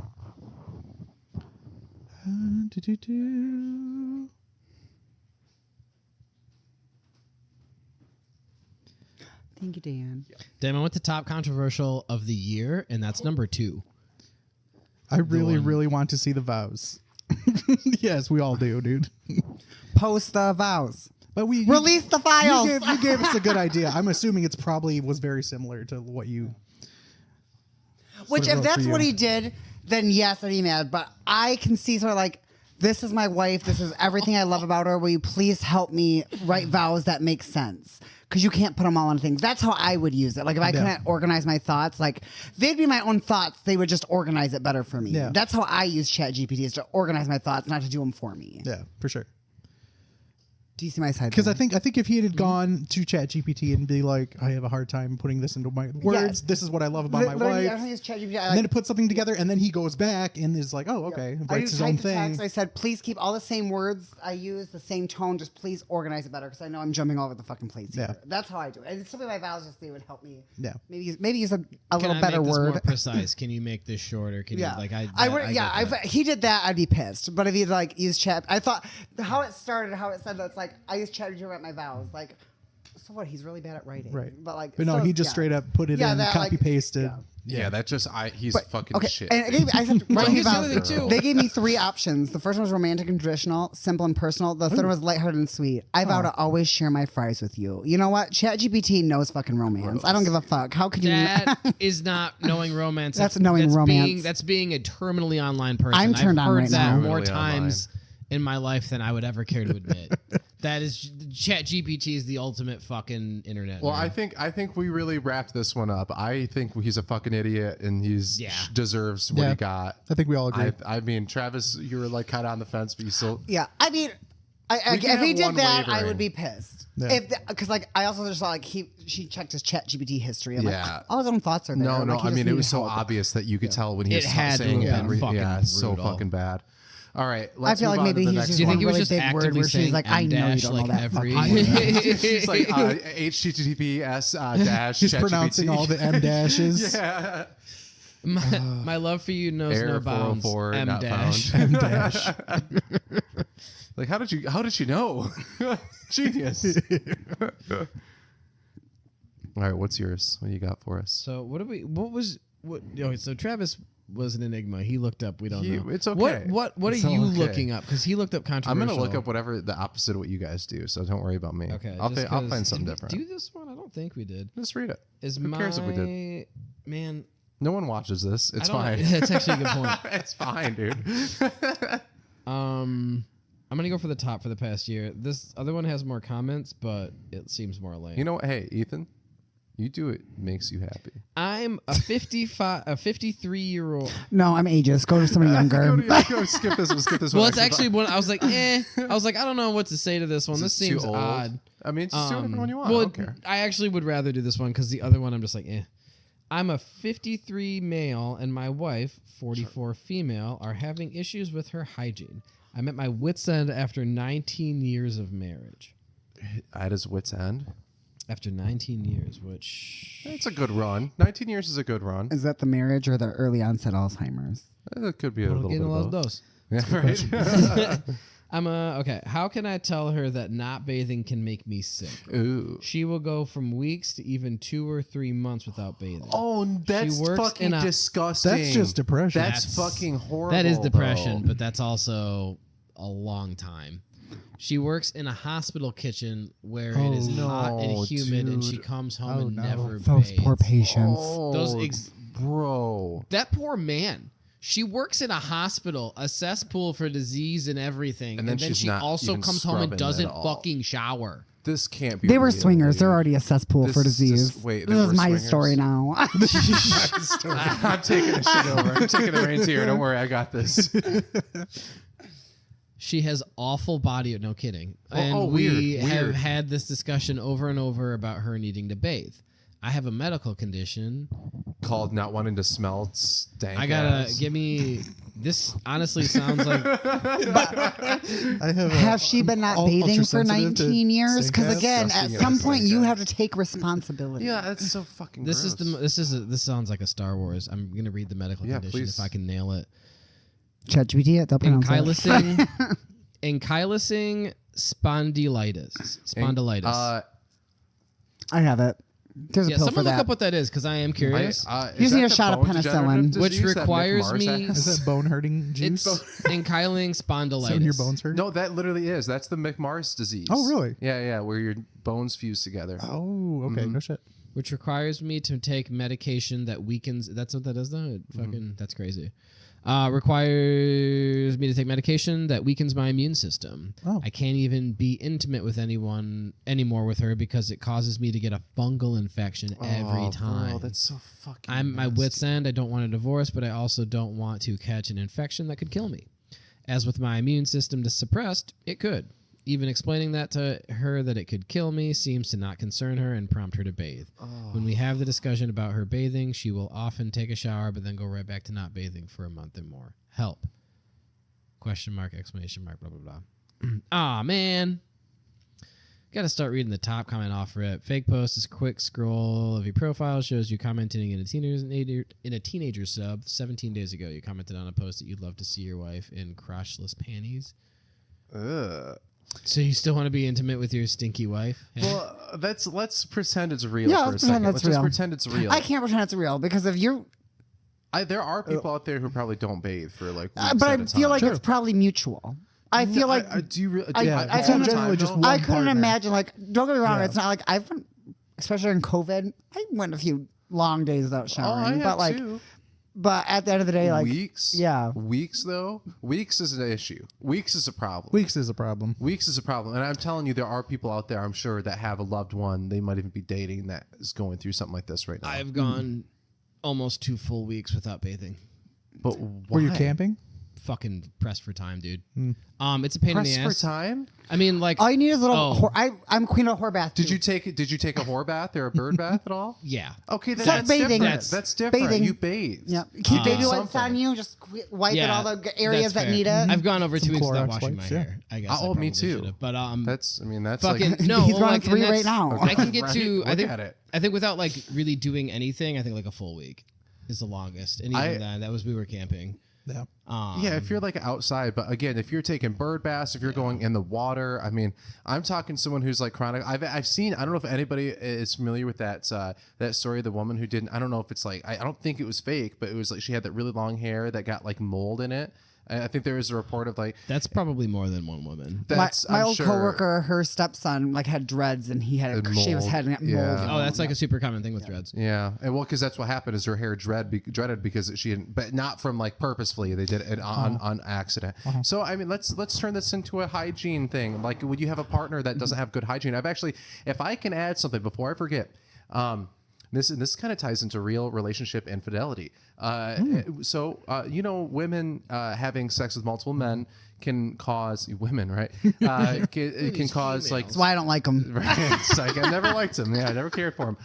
Thank you, Dan. Damn, I went to top controversial of the year, and that's number 2. I really want to see the vows. Yes, we all do, dude. Post the vows. But we Release the files. You gave us a good idea. I'm assuming it's probably was very similar to what you. Which, What if wrote that's for what you. he did, then yes, I'd be mad. But I can see sort of like, this is my wife. This is everything I love about her. Will you please help me write vows that make sense? Because you can't put them all on things. That's how I would use it. Like if I couldn't organize my thoughts, like they'd be my own thoughts. They would just organize it better for me. Yeah. That's how I use ChatGPT is to organize my thoughts, not to do them for me. Yeah, for sure. Do you see my side? Because there? I think if he had gone to ChatGPT and be like, I have a hard time putting this into my words. This is what I love about my Literally, wife. I use ChatGPT. And then to put something together, and then he goes back and is like, oh, okay, I writes his own typed the thing. text. I said, please keep all the same words I use, the same tone. Just please organize it better because I know I'm jumping all over the fucking place. Yeah. Here. That's how I do it. And some of my vows just they would help me. Yeah. Maybe use a Can little I better make this word. more precise? Can you make this shorter? Can you like I would. I Yeah, get that. if he did that, I'd be pissed. But if he like used chat, I thought how it started, how it said that's like I use chat to write my vows. Like, so what? He's really bad at writing, Right. But no, so, he just straight up put it in, that, copy pasted. yeah. Yeah, that just he's fucking Okay, shit. and I said, write me here's the vows. other thing, too. They gave me 3 options. The first one was romantic and traditional, simple and personal. The third one was lighthearted and sweet. I vow to always share my fries with you. You know what? ChatGPT knows fucking romance. I don't give a fuck. How could you? That is not knowing romance. That's knowing romance. That's being a terminally online person. I'm turned I've on heard right that now. more Terminally times in my life than I would ever care to admit. That is ChatGPT is the ultimate fucking internet. Well, nerd. I think we really wrapped this one up. I think he's a fucking idiot and he's deserves what Yeah. he got. I think we all agree. I mean, Travis, you were like kind of on the fence, but you still. Yeah, I mean, We if can he have did one that, I wavering. would be pissed. Yeah. Because like I also just saw like she checked his ChatGPT history. I'm Yeah. like, all his own thoughts are there. No, Like, he I just mean, it needed was so help. obvious that you could tell when he It was had to saying have been every- fucking yeah, it's so brutal. fucking bad. All right, I let's feel move like on maybe to the he's next just Do you think one. he was really just big word actively where she's saying like, I know you M-dash, don't know like that every? He's like HTTPS dash. He's ChatGPT. pronouncing all the M dashes. Yeah. My love for you knows Error no bounds. 404 M not dash. found. M dash. Like, how did you know? Genius. All right, what's yours? What do you got for us? So okay, so Travis was an enigma. He looked up. We don't know. It's okay. What are It's you okay. looking up? Because he looked up I'm controversial. gonna look up whatever the opposite of what you guys do, so don't worry about me. Okay, I'll just find 'cause- something did we different. Do this one? I don't think we did. Just read it. Is Who cares if we did? Man? No one watches this. It's I don't fine. know. That's actually a good point. It's fine, dude. I'm gonna go for the top for the past year. This other one has more comments, but it seems more lame. You know what? Hey, Ethan, you do it makes you happy. I'm a 53-year-old. No, I'm ageist. Go to somebody younger. Go skip this one. Skip this one. Well, it's actually one. I was like, I was like, I don't know what to say to this one. This Is it too seems old? odd. I mean, just do whatever one you want. Well, I don't care. I actually would rather do this one because the other one I'm just like, I'm a 53 male and my wife, 44 female, are having issues with her hygiene. I'm at my wit's end after 19 years of marriage. At his wit's end. After 19 years, which It's a good run. 19 years is a good run. Is that the marriage or the early onset Alzheimer's? It could be a little bit getting a lot of of both. those. Yeah, right. Okay. How can I tell her that not bathing can make me sick? Ooh. She will go from weeks to even 2 or 3 months without bathing. Oh, that's works fucking in a- disgusting. That's just depression. That's fucking horrible. That is depression, though. but that's also a long time. She works in a hospital kitchen where it is hot and no, humid, and she dude. comes home and no. never Those bathes. poor patients. Those bro. That poor man. She works in a hospital, a cesspool for disease and everything, And then she's she not also even comes home and scrubbing doesn't at all. fucking shower. This can't be. They were real, swingers. dude. They're already a cesspool This for is disease. just- wait, they this were is my swingers? story now. I'm taking the shit over. I'm taking the reins here. Don't worry, I got this. She has awful body. No kidding. And weird, we have weird. had this discussion over and over about her needing to bathe. I have a medical condition. Called not wanting to smell stank. I gotta ass. give me this. Honestly, sounds like I have. Have she been not bathing for ultra-sensitive to 19 years? stink Because ass. again, at Disgusting some ass point stink you ass. have to take responsibility. Yeah, that's so fucking. this gross. this sounds like a Star Wars. I'm gonna read the medical Yeah, condition please. if I can nail it. ChatGPT it. They'll pronounce it. Ankylosing spondylitis. I have it. There's a Yeah, pill for someone look that. up what that is because I am curious. You just need a shot of penicillin. Which requires me- Is that bone hurting juice? It's ankyling spondylitis. So when your bones hurt? No, that literally is. That's the McMars disease. Oh, really? Yeah, where your bones fuse together. Oh, okay. No shit. Which requires me to take medication that weakens. That's what that does, though. Fucking, that's crazy. Requires me to take medication that weakens my immune system. Oh. I can't even be intimate with anyone anymore with her because it causes me to get a fungal infection every time. Bro, that's so fucking. I'm my nasty. wit's end. I don't want a divorce, but I also don't want to catch an infection that could kill me. As with my immune system suppressed, it could. Even explaining that to her that it could kill me seems to not concern her and prompt her to bathe. When we have the discussion about her bathing, she will often take a shower but then go right back to not bathing for a month and more. Help. Question mark, exclamation mark, blah, blah, blah. Aw, man. Got to start reading the top comment off rip. Fake post is a quick scroll of your profile. Shows you commenting in a teenager sub. 17 days ago, you commented on a post that you'd love to see your wife in crotchless panties. Ugh. So you still want to be intimate with your stinky wife? Well, let's pretend it's real Yeah, for a let's second. pretend Let's that's just real. pretend it's real. I can't pretend it's real because if you're, There are people out there who probably don't bathe for like weeks but I at a feel time. like it's probably mutual. I feel like do you really? I it's couldn't- generally just one I couldn't partner. imagine, like, don't get me wrong, Yeah. it's not like I've been, especially in COVID, I went a few long days without Oh, showering, I have but like, too. but at the end of the day, like, Weeks. yeah. Weeks though. Weeks is an issue. Weeks is a problem. Weeks is a problem. Weeks is a problem, and I'm telling you, there are people out there, I'm sure, that have a loved one. They might even be dating that is going through something like this right now. I've gone almost 2 full weeks without bathing. But Were you why? camping? Fucking pressed for time, dude. It's a pain Pressed in for the ass. time? I mean, like, All you need is a little, Oh. I'm queen of whore bath. Did too. you take a whore bath or a bird bath at all? yeah. Okay, then It's like that's bathing. different. That's different. Bathing. You bathe. Yeah. Keep baby wipes something. on you, just wipe Yeah, it all the areas that's that fair. need it. I've gone over Some 2 weeks without Clorox washing wipes, my yeah. hair. I guess. Oh, I me probably too. should've. But That's fucking like no. He's well, going like, 3 and right that's- now. I can get to. Look I think. at it. I think without like really doing anything, I think like a full week is the longest. And even then, that was we were camping. Yeah. Yeah, if you're like outside, but again, if you're taking bird baths, if you're going in the water, I mean, I'm talking someone who's like chronic. I've seen. I don't know if anybody is familiar with that story of the woman who didn't. I don't know if it's like I don't think it was fake, but it was like she had that really long hair that got like mold in it. And I think there was a report of like That's probably more than one woman. that's my I'm old sure, coworker, her stepson, like had dreads, and he had And a shave his mold. head and got Yeah. mold. Oh, that's like a super common thing with dreads. Yeah, and well, because that's what happened is her hair dreaded because she didn't, but not from like purposefully. They did it on accident. So I mean, let's turn this into a hygiene thing. Like, would you have a partner that doesn't have good hygiene? I've actually, if I can add something before I forget, this kind of ties into real relationship infidelity. So you know, women having sex with multiple men can cause women, right? It can cause like That's why I don't like them. Right. It's like I never liked him. Yeah, I never cared for him.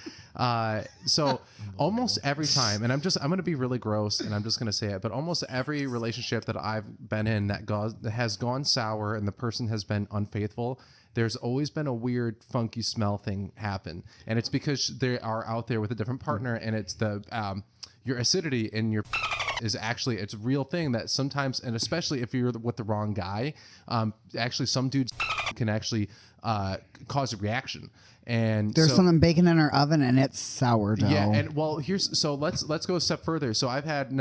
So almost every time, and I'm going to be really gross, and I'm just going to say it, but almost every relationship that I've been in that has gone sour, and the person has been unfaithful, there's always been a weird, funky smell thing happen, and it's because they are out there with a different partner, and it's the your acidity in your is actually it's a real thing that sometimes, and especially if you're with the wrong guy, actually some dudes can actually cause a reaction. And There's so, something baking in our oven, and it's sourdough. yeah, and well, let's go a step further. So I've had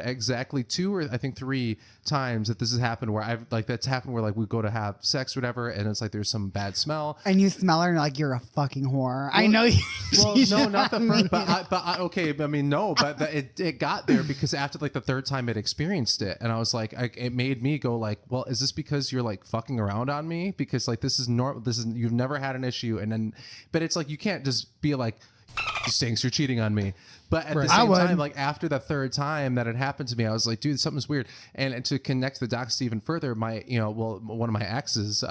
exactly 2 or I think 3 times that this has happened where that's happened where like we go to have sex or whatever, and it's like there's some bad smell. And you smell her, and you're like, you're a fucking whore. I know you. Well, you no, know not the what I first, mean? but okay. I mean, no, but it got there because after like the 3rd time it experienced it, and I was like, it made me go like, well, is this because you're like fucking around on me? Because like this is you've never had an issue, and then, but it's like you can't just be like, stinks, you're cheating on me. But at the I same would. time, like after the 3rd time that it happened to me, I was like, dude, something's weird. And to connect the dots even further, one of my exes.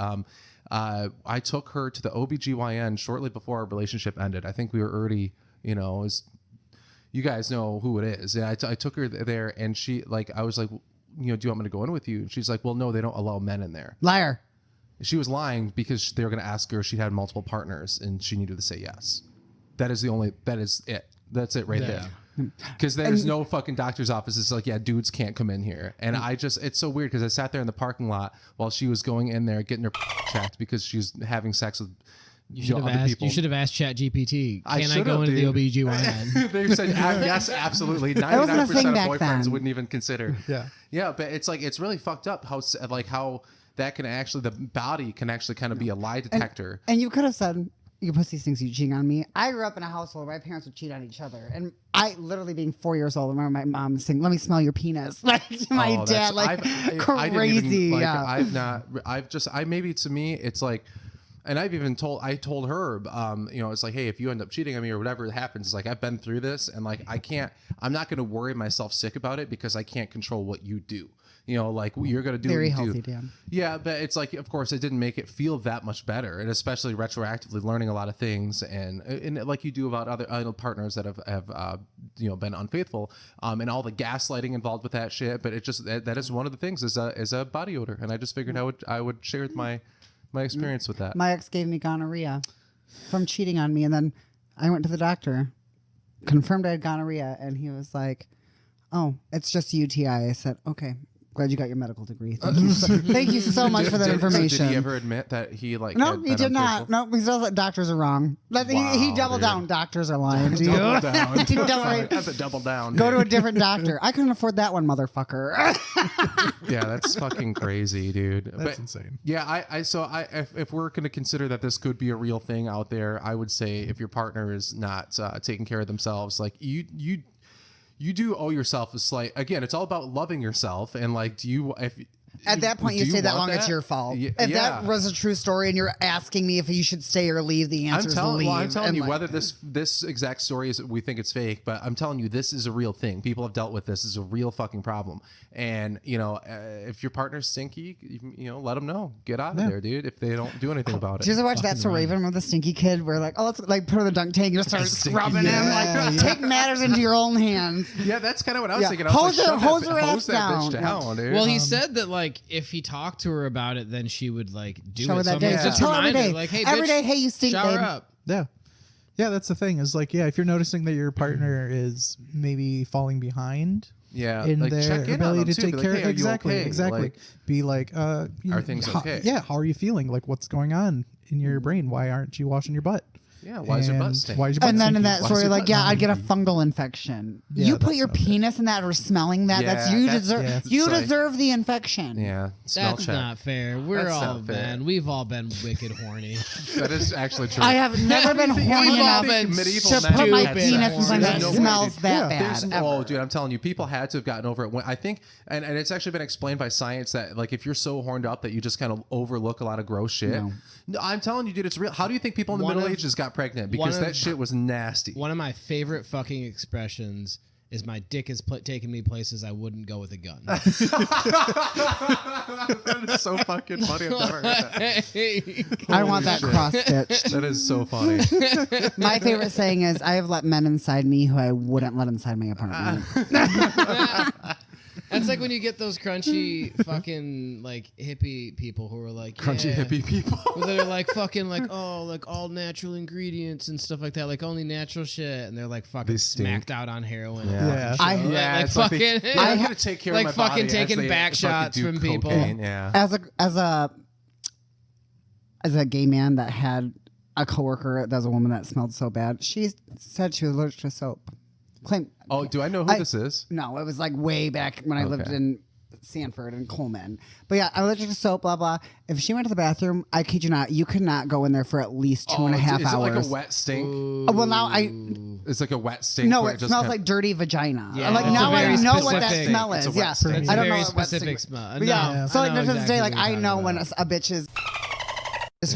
I took her to the OBGYN shortly before our relationship ended. I think we were already, you guys know who it is. And I took her there, and she I was like, do you want me to go in with you? And she's like, well, no, they don't allow men in there. Liar. She was lying because they were going to ask her if she'd had multiple partners, and she needed to say yes. That is it. That's it right there. Because there's no fucking doctor's office. It's like, yeah, dudes can't come in here. And it's so weird because I sat there in the parking lot while she was going in there getting her checked because she's having sex with other people. You should have asked ChatGPT. I Can I should've, go into dude. the OBGYN? They said, yes, absolutely. wasn't a 99% thing of back boyfriends then. wouldn't even consider. Yeah. Yeah, but it's like, it's really fucked up how that can actually, the body can actually kind of be a lie detector. And you could have said, you pussy stinks, you cheating on me. I grew up in a household where my parents would cheat on each other. And I literally being 4 years old, I remember my mom saying, let me smell your penis. Like to my Oh, dad, like crazy. Yeah. Maybe to me, it's like, and I told her, it's like, hey, if you end up cheating on me or whatever happens, it's like, I've been through this, and like, I'm not going to worry myself sick about it because I can't control what you do. like you're gonna do Very what you healthy, do. Dan. Yeah, but it's like, of course, it didn't make it feel that much better, and especially retroactively learning a lot of things, and like you do about other partners that have been unfaithful, and all the gaslighting involved with that shit. But it just that is one of the things is a body odor, and I just figured I would share my experience with that. My ex gave me gonorrhea from cheating on me, and then I went to the doctor, confirmed I had gonorrhea, and he was like, "Oh, it's just UTI." I said, "Okay, glad you got your medical degree. Thank you so much for that information." Did he ever admit that he like? No, had he been did not. unfaithful? No, he says that doctors are wrong. He Wow, doubled dude. down. Doctors are lying to you. Double down. He doubled- I have to double down. Go to dude. a different doctor. I couldn't afford that one, motherfucker. Yeah, that's fucking crazy, dude. That's insane. Yeah, if we're going to consider that this could be a real thing out there, I would say if your partner is not taking care of themselves, like you do owe yourself a slight. Again, it's all about loving yourself, and like, At that point, you do stay that want long, it's your fault. Yeah, If yeah. that was a true story and you're asking me if you should stay or leave, the answer is leave. I'm telling And, you, like, whether this exact story is, we think it's fake, but I'm telling you, this is a real thing. People have dealt with this. Is a real fucking problem. And if your partner's stinky, let them know. Get out of there, dude. If they don't do anything about it. Did you ever watch That's So Raven with the stinky kid where like, oh, let's like put her in the dunk tank and just start Stinky- scrubbing him, like take matters into your own hands. Yeah, that's kind of what I was Yeah. thinking. I was like, Hose her ass hose that bitch down. down, dude. Well, he said that like if he talked to her about it, then she would like do Show her it. that So day. I'm just Tell her every reminded, day. like, hey, Every bitch, day, hey, you stink, shower babe. up. Yeah, that's the thing. Is like, yeah, if you're noticing that your partner is maybe falling behind yeah, in like, their check in on them, ability to too. take Be like, care, hey, are you exactly, okay? exactly. Like, Be like, Are things okay? Yeah, how are you feeling? Like, what's going on in your brain? Why aren't you washing your butt? yeah, why is your butt And stink? why is your butt And then in stinky? that Why story, is your like, butt yeah, I'd get a stinky? fungal infection. Yeah, You put that's your not good. penis in that or smelling that, Yeah, that's you that's- deserve. yeah. You It's like- deserve the infection. Yeah, smell That's check. not fair. We're That's all not fair. man. We've all been wicked horny. That is actually true. I have never been horny We've all enough been medieval to men put my had penis sex. in something There's that no way, smells dude. that There's bad. oh, ever. dude, I'm telling you, people had to have gotten over it. I think, and it's actually been explained by science that like if you're so horned up that you just kind of overlook a lot of gross shit. No, I'm telling you, dude, it's real. How do you think people in the One Middle of- Ages got pregnant? one Because of- that shit was nasty. One of my favorite fucking expressions is my dick is taking me places I wouldn't go with a gun. That is so fucking funny. I've never heard that. I want that cross stitched. That is so funny. My favorite saying is, I have let men inside me who I wouldn't let inside my apartment. That's like when you get those crunchy fucking like hippie people who are like Crunchy yeah, hippie people. that are like fucking like oh like all natural ingredients and stuff like that, like only natural shit, and they're like fucking They stink. smacked out on heroin. Yeah. I- Like, Yeah, like it's like they- fucking. I'm gonna take care like of my fucking body as taking they back fucking shots do from people. cocaine, Yeah. As a gay man that had a coworker that was a woman that smelled so bad, she said she was allergic to soap. Oh, do I know who this is? No, it was like way back when I lived Okay. in Sanford and Coleman. But yeah, I'm allergic to soap, blah, blah. If she went to the bathroom, I kid you not, you could not go in there for at least two and a half is hours. it like a wet stink? Well, now It's like a wet stink. No, where it just smells kinda- like dirty vagina. Yeah, like it's a now I very know what that specific- smell it's a is. wet Yeah, stink. It's I a don't know very what wet specific stink- smell. But yeah, No, so I like know to this day, like exactly I what know you're when talking a bitch is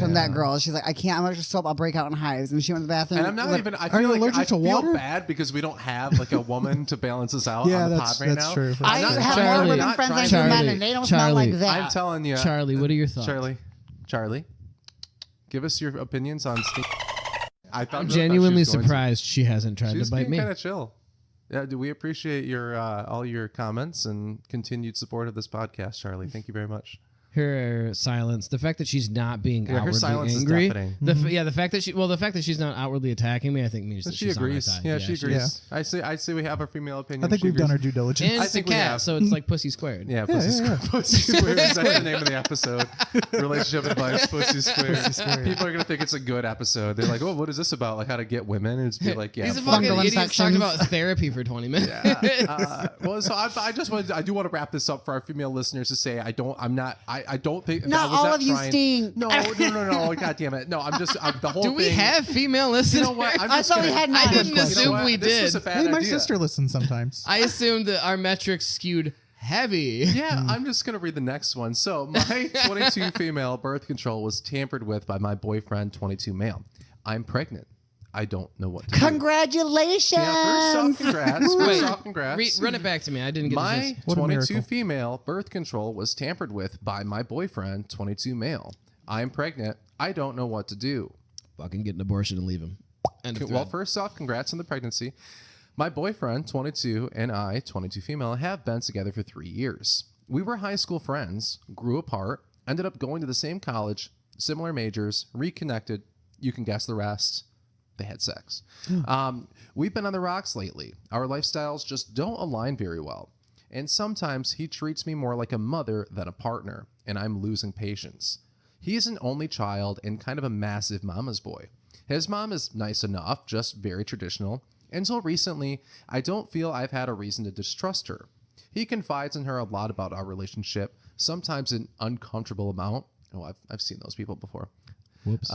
from that girl. She's like, I can't. I'm allergic to soap. I'll break out in hives. And she went to the bathroom. And I'm not like, even. I Are you feel like allergic I to feel water? bad because we don't have like a woman to balance us out Yeah, on the that's- pod right that's now. true. I I'm not have trying- more I'm women not friends than trying men, to- and they don't Charlie, smell like that. I'm telling you, Charlie, what are your thoughts? Charlie, give us your opinions on. I thought I'm she was genuinely going to. surprised she hasn't tried She's to bite being me. kind of chill. Yeah, do we appreciate your all your comments and continued support of this podcast, Charlie? Thank you very much. Her silence, the fact that she's not being Yeah, her outwardly silence is angry, deafening. the fact that she's not outwardly attacking me, I think means that She she's agrees. on my side. Yeah, she agrees. Yeah. I say we have our female opinion. I think She we've done agrees. our due diligence. And I it's a think we cat, have. so it's like pussy squared. Yeah, Pussy yeah, Square. Pussy Square is that the name of the episode? Relationship advice, Pussy Square. People are gonna think it's a good episode. They're like, "Oh, what is this about? Like how to get women?" And it's be like, "Yeah." These Fungal fucking idiots talked infections. about therapy for 20 minutes. Well, so I do want to wrap this up for our female listeners to say I don't think Not I was all not of you trying- stink. No, God damn it. No, I'm just the whole Do we thing. have female listeners? You know what? I'm I just thought we gonna- had I none. didn't You know assume what? we This was did. a bad Hey, my idea. sister listens sometimes. I assumed that our metrics skewed heavy. Yeah, I'm just going to read the next one. So, my 22 female birth control was tampered with by my boyfriend, 22 male. I'm pregnant. I don't know what to do. Congratulations! Yeah, first off, congrats. Wait, First off, congrats. Run it back to me. I didn't get the My chance. What a 22 miracle. female birth control was tampered with by my boyfriend, 22 male. I'm pregnant. I don't know what to do. Fucking get an abortion and leave him. End of Well, thread. first off, congrats on the pregnancy. My boyfriend, 22, and I, 22 female, have been together for 3 years. We were high school friends, grew apart, ended up going to the same college, similar majors, reconnected. You can guess the rest. They had sex. We've been on the rocks lately. Our lifestyles just don't align very well. And sometimes he treats me more like a mother than a partner, and I'm losing patience. He is an only child and kind of a massive mama's boy. His mom is nice enough, just very traditional. Until recently, I don't feel I've had a reason to distrust her. He confides in her a lot about our relationship, sometimes an uncomfortable amount. Oh, I've seen those people before. Whoops.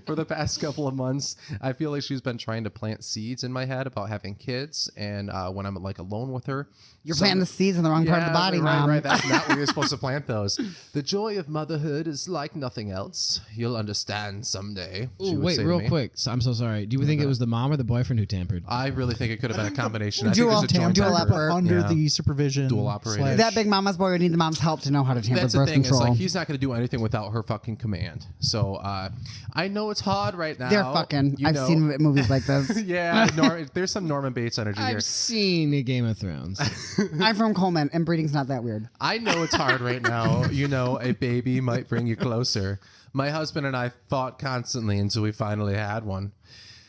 For the past couple of months, I feel like she's been trying to plant seeds in my head about having kids, and when I'm like alone with her, You're planting the seeds in the wrong part of the body, right, Mom. right. That's not where you're supposed to plant those. The joy of motherhood is like nothing else. You'll understand someday. she Ooh, would wait, say to real me. quick. So, I'm so sorry. Do you think it was the mom or the boyfriend who tampered? I really think it could have been a combination. I Dual think there's a joint dual effort. effort. Under Yeah. the supervision. Dual operator. slash- That big mama's boy would need the mom's help to know how to tamper That's the birth thing. control. It's like he's not going to do anything without her fucking command. So I know it's hard right now. They're fucking. You I've know. seen movies like this. Yeah, there's some Norman Bates energy here. I've seen a Game of Thrones. I'm from Coleman, and breeding's not that weird. I know it's hard right now. You know, a baby might bring you closer. My husband and I fought constantly until we finally had one.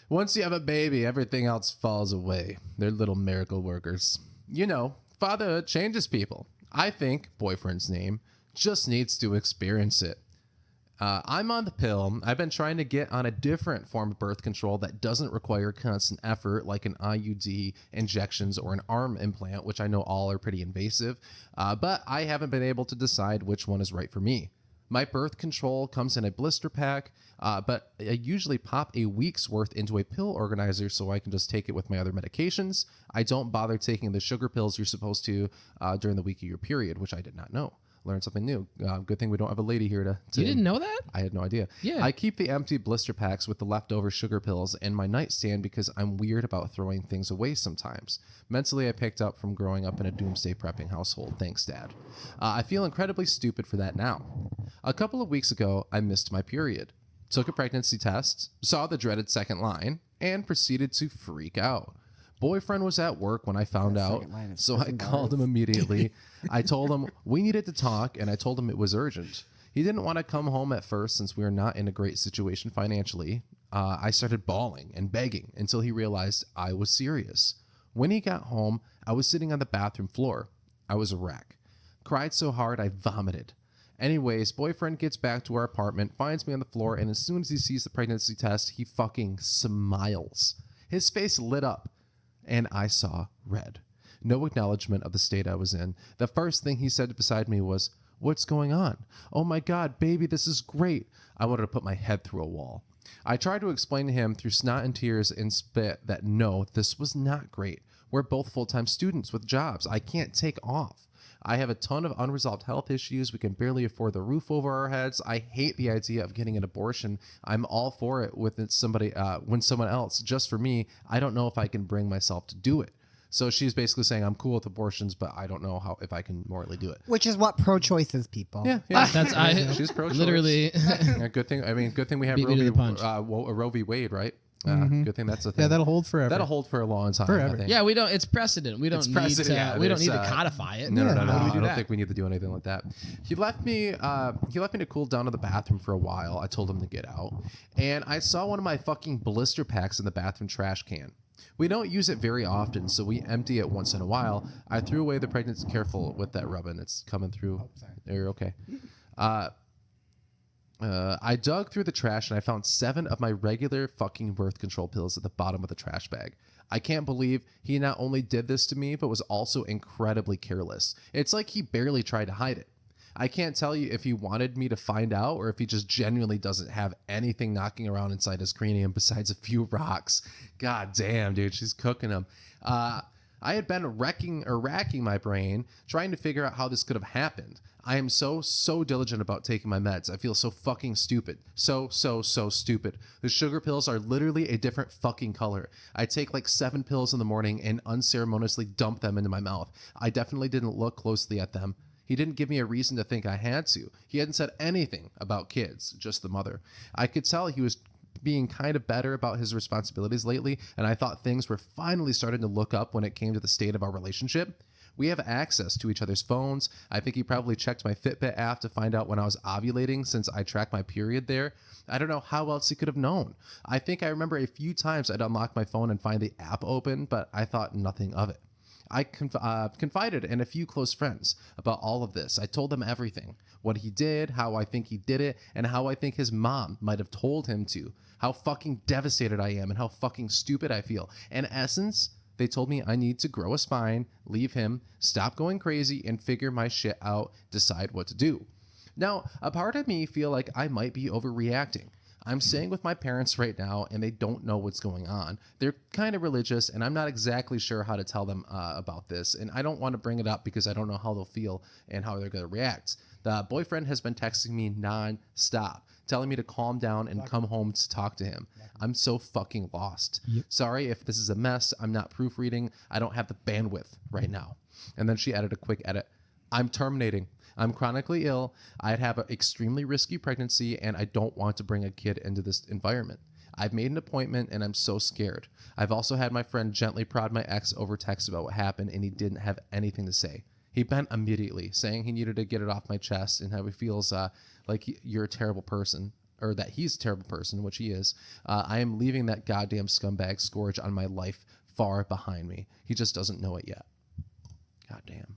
Once you have a baby, everything else falls away. They're little miracle workers. You know, fatherhood changes people. I think boyfriend's name just needs to experience it. I'm on the pill. I've been trying to get on a different form of birth control that doesn't require constant effort, like an IUD, injections, or an arm implant, which I know all are pretty invasive. But I haven't been able to decide which one is right for me. My birth control comes in a blister pack, but I usually pop a week's worth into a pill organizer so I can just take it with my other medications. I don't bother taking the sugar pills you're supposed to during the week of your period, which I did not know. Learn something new. Good thing we don't have a lady here to You didn't know that? I had no idea. Yeah. I keep the empty blister packs with the leftover sugar pills in my nightstand because I'm weird about throwing things away sometimes. Mentally, I picked up from growing up in a doomsday prepping household. Thanks, Dad. I feel incredibly stupid for that now. A couple of weeks ago, I missed my period. Took a pregnancy test, saw the dreaded second line, and proceeded to freak out. Boyfriend was at work when I found out, second line is so I called him immediately. I told him we needed to talk, and I told him it was urgent. He didn't want to come home at first since we were not in a great situation financially. I started bawling and begging until he realized I was serious. When he got home, I was sitting on the bathroom floor. I was a wreck. Cried so hard I vomited. Anyways, boyfriend gets back to our apartment, finds me on the floor, and as soon as he sees the pregnancy test, he fucking smiles. His face lit up, and I saw red. No acknowledgement of the state I was in. The first thing he said beside me was, "What's going on? Oh my God, baby, this is great." I wanted to put my head through a wall. I tried to explain to him through snot and tears and spit that no, this was not great. We're both full-time students with jobs. I can't take off. I have a ton of unresolved health issues. We can barely afford the roof over our heads. I hate the idea of getting an abortion. I'm all for it with somebody, when someone else. Just for me, I don't know if I can bring myself to do it. So she's basically saying I'm cool with abortions, but I don't know if I can morally do it. Which is what pro-choice is, people. Yeah. That's She's pro-choice. literally. Yeah, good thing. I mean, good thing we have Beat me to the punch. Roe v. Wade, right? Good thing that's a thing. Yeah, that'll hold forever. That'll hold for a long time. Forever. I think. Yeah, we don't. It's precedent. We don't It's need precedent, to. yeah, we don't there's, need to codify it. No, How do we do I don't that? think we need to do anything like that. He left me to cool down to the bathroom for a while. I told him to get out, and I saw one of my fucking blister packs in the bathroom trash can. We don't use it very often, so we empty it once in a while. I threw away the pregnancy. Careful with that rubbing; it's coming through. You're okay. I dug through the trash and I found 7 of my regular fucking birth control pills at the bottom of the trash bag. I can't believe he not only did this to me, but was also incredibly careless. It's like he barely tried to hide it. I can't tell you if he wanted me to find out or if he just genuinely doesn't have anything knocking around inside his cranium besides a few rocks. God damn, dude, she's cooking him. I had been racking my brain trying to figure out how this could have happened. I am so diligent about taking my meds. I feel so fucking stupid. So stupid. The sugar pills are literally a different fucking color. I take like 7 pills in the morning and unceremoniously dump them into my mouth. I definitely didn't look closely at them. He didn't give me a reason to think I had to. He hadn't said anything about kids, just the mother. I could tell he was being kind of better about his responsibilities lately, and I thought things were finally starting to look up when it came to the state of our relationship. We have access to each other's phones. I think he probably checked my Fitbit app to find out when I was ovulating, since I track my period there. I don't know how else he could have known. I think I remember a few times I'd unlock my phone and find the app open, but I thought nothing of it. I confided in a few close friends about all of this. I told them everything. What he did, how I think he did it, and how I think his mom might have told him to. How fucking devastated I am and how fucking stupid I feel. In essence, they told me I need to grow a spine, leave him, stop going crazy, and figure my shit out, decide what to do. Now, a part of me feel like I might be overreacting. I'm staying with my parents right now, and they don't know what's going on. They're kind of religious, and I'm not exactly sure how to tell them about this. And I don't want to bring it up because I don't know how they'll feel and how they're going to react. The boyfriend has been texting me non-stop, telling me to calm down and come home to talk to him. I'm so fucking lost. Yep. Sorry if this is a mess. I'm not proofreading. I don't have the bandwidth right now. And then she added a quick edit. I'm terminating. I'm chronically ill. I'd have an extremely risky pregnancy, and I don't want to bring a kid into this environment. I've made an appointment, and I'm so scared. I've also had my friend gently prod my ex over text about what happened, and he didn't have anything to say. He bent immediately, saying he needed to get it off my chest and how he feels like you're a terrible person, or that he's a terrible person, which he is. I am leaving that goddamn scumbag scourge on my life far behind me. He just doesn't know it yet. Goddamn.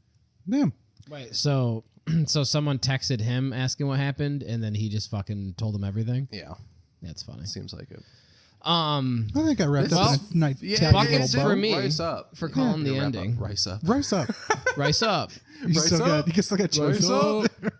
Damn. Wait, so someone texted him asking what happened, and then he just fucking told them everything? Yeah. That's funny. Seems like it. I think I wrapped up in a nice buckets for me Rice up. for calling the ending. Rice up. Rice up. Rice up. You still got. You can still got choice. Rice up.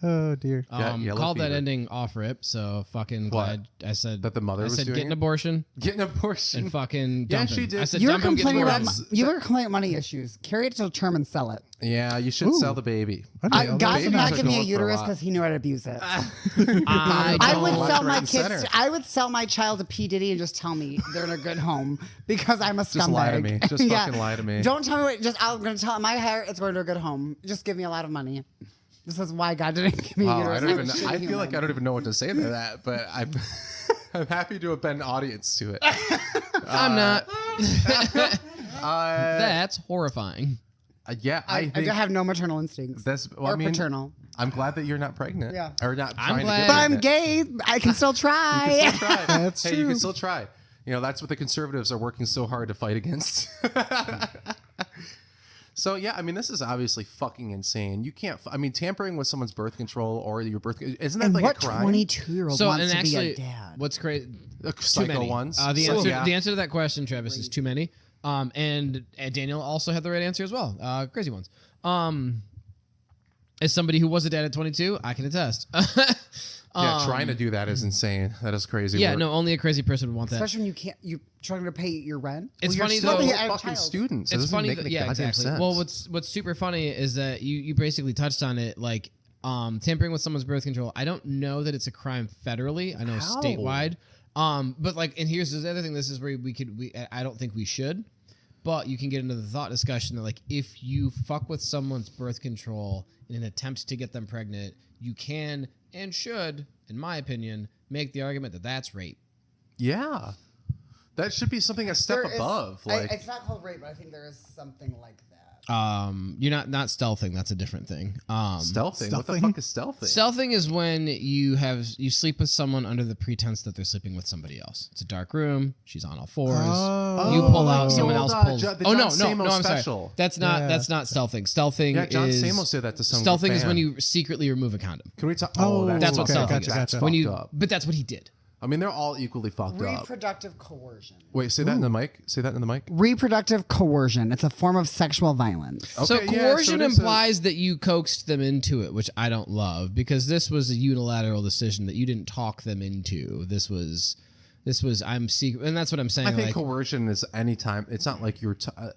Oh dear. Called that ending off rip, so fucking glad I said that the mother was doing get an abortion. Get an abortion. And fucking dump him. she did. I said You were dump him, get complaining about divorced. you were complaining about money issues. Carry it to term and sell it. Yeah, you should sell the baby. God did not give me a going for a uterus lot. because he knew how to abuse it. I I don't- would sell my right and kids. center. I would sell my child to P Diddy and just tell me they're in a good home because I'm a scumbag. Just lie to me. Just fucking lie to me. Don't tell me what. Just I'm going to tell my hair. It's going to a good home. Just give me a lot of money. This is why God didn't give me a uterus. I feel like I don't even know what to say to that, but I'm I'm happy to have been an audience to it. I'm not. That's horrifying. Yeah, I I think have no maternal instincts. that's or paternal. I'm glad that you're not pregnant. Yeah. Or not I'm trying glad- to get But I'm pregnant. gay. I can still try. You can still try. That's hey, you true. can still try. You know, that's what the conservatives are working so hard to fight against. So, yeah, I mean, this is obviously fucking insane. You can't, tampering with someone's birth control or your birth, isn't that And like what a crime? 22-year-old So, wants and to actually, be a dad? what's crazy? Too Psycho many. ones. The So, answer, yeah. the answer to that question, Travis, is too many. And Daniel also had the right answer as well. Crazy ones. As somebody who was a dad at 22, I can attest. Yeah, trying to do that is insane. That is crazy. Yeah, work. no, only a crazy person would want that. Especially when you can't. You trying to pay your rent. It's Well, funny you're still though. Yeah, I have fucking child. students. It It's doesn't funny, make any yeah, goddamn exactly. sense. Well, what's super funny is that you basically touched on it, like tampering with someone's birth control. I don't know that it's a crime federally. I know How? statewide. But like, and here's the other thing. This is where I don't think we should, but you can get into the thought discussion that like if you fuck with someone's birth control in an attempt to get them pregnant, you can and should, in my opinion, make the argument that that's rape. Yeah. That should be something a step There is- above. Like, it's not called rape, but I think there is something like that. You're not stealthing. That's a different thing. stealthing. What the Stealthing? fuck is stealthing? Stealthing is when you sleep with someone under the pretense that they're sleeping with somebody else. It's a dark room. She's on all fours. Oh. You pull out. like the Someone old, else pulls. the Oh no, John no, Stamos I'm special. sorry. That's not. Yeah. That's not stealthing. Stealthing Yeah, John is. Stamos did that to some Stealthing is fan. when you secretly remove a condom. Can we talk? Oh, That's what okay, stealthing gotcha, is. gotcha. When fucked you, up. but that's what he did. I mean, they're all equally fucked up. Reproductive coercion. Wait, say that in the mic. Say that in the mic. Reproductive coercion. It's a form of sexual violence. So Okay, yeah, coercion so it is implies that you coaxed them into it, which I don't love because this was a unilateral decision that you didn't talk them into. This was This was I'm secret, and that's what I'm saying. I think like, coercion is anytime. It's not like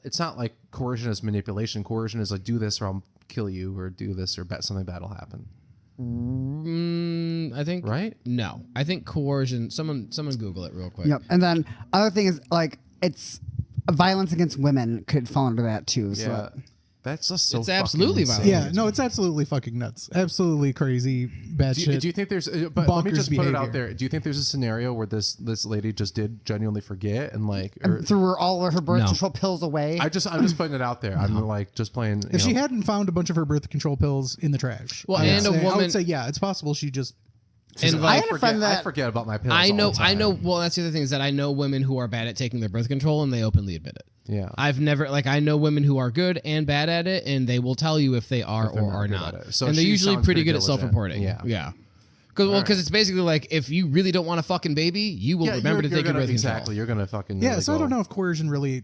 it's not like coercion is manipulation. Coercion is like do this or I'll kill you, or do this or something bad will happen. I think Right? No, I think coercion. Someone Google it real quick. Yep. And then other thing is like it's violence against women could fall under that too. So Yeah. That's just so. It's fucking absolutely insane. violent. Yeah, no, it's absolutely fucking nuts. Absolutely crazy, bad shit. Do you think there's? But let me bonkers just put it out behavior. there. Do you think there's a scenario where this lady just did genuinely forget and like? Or, threw all of her birth No. control pills away. I'm just putting it out there. I'm like just playing. If she hadn't found a bunch of her birth control pills in the trash, Well, I would and a say- I woman- would say, yeah, it's possible she just. And I like, had a friend I that forget about my pills. I all know, the time. Well, that's the other thing is that I know women who are bad at taking their birth control, and they openly admit it. Yeah. I've never I know women who are good and bad at it, and they will tell you if they are If they're or not are good not. at it. So and they're she usually sounds pretty pretty good at diligent. self-reporting. Yeah. Yeah. Because it's basically like if you really don't want a fucking baby, you will remember to take your birth exactly. control. You're gonna fucking Yeah, really so I don't go- know if coercion really.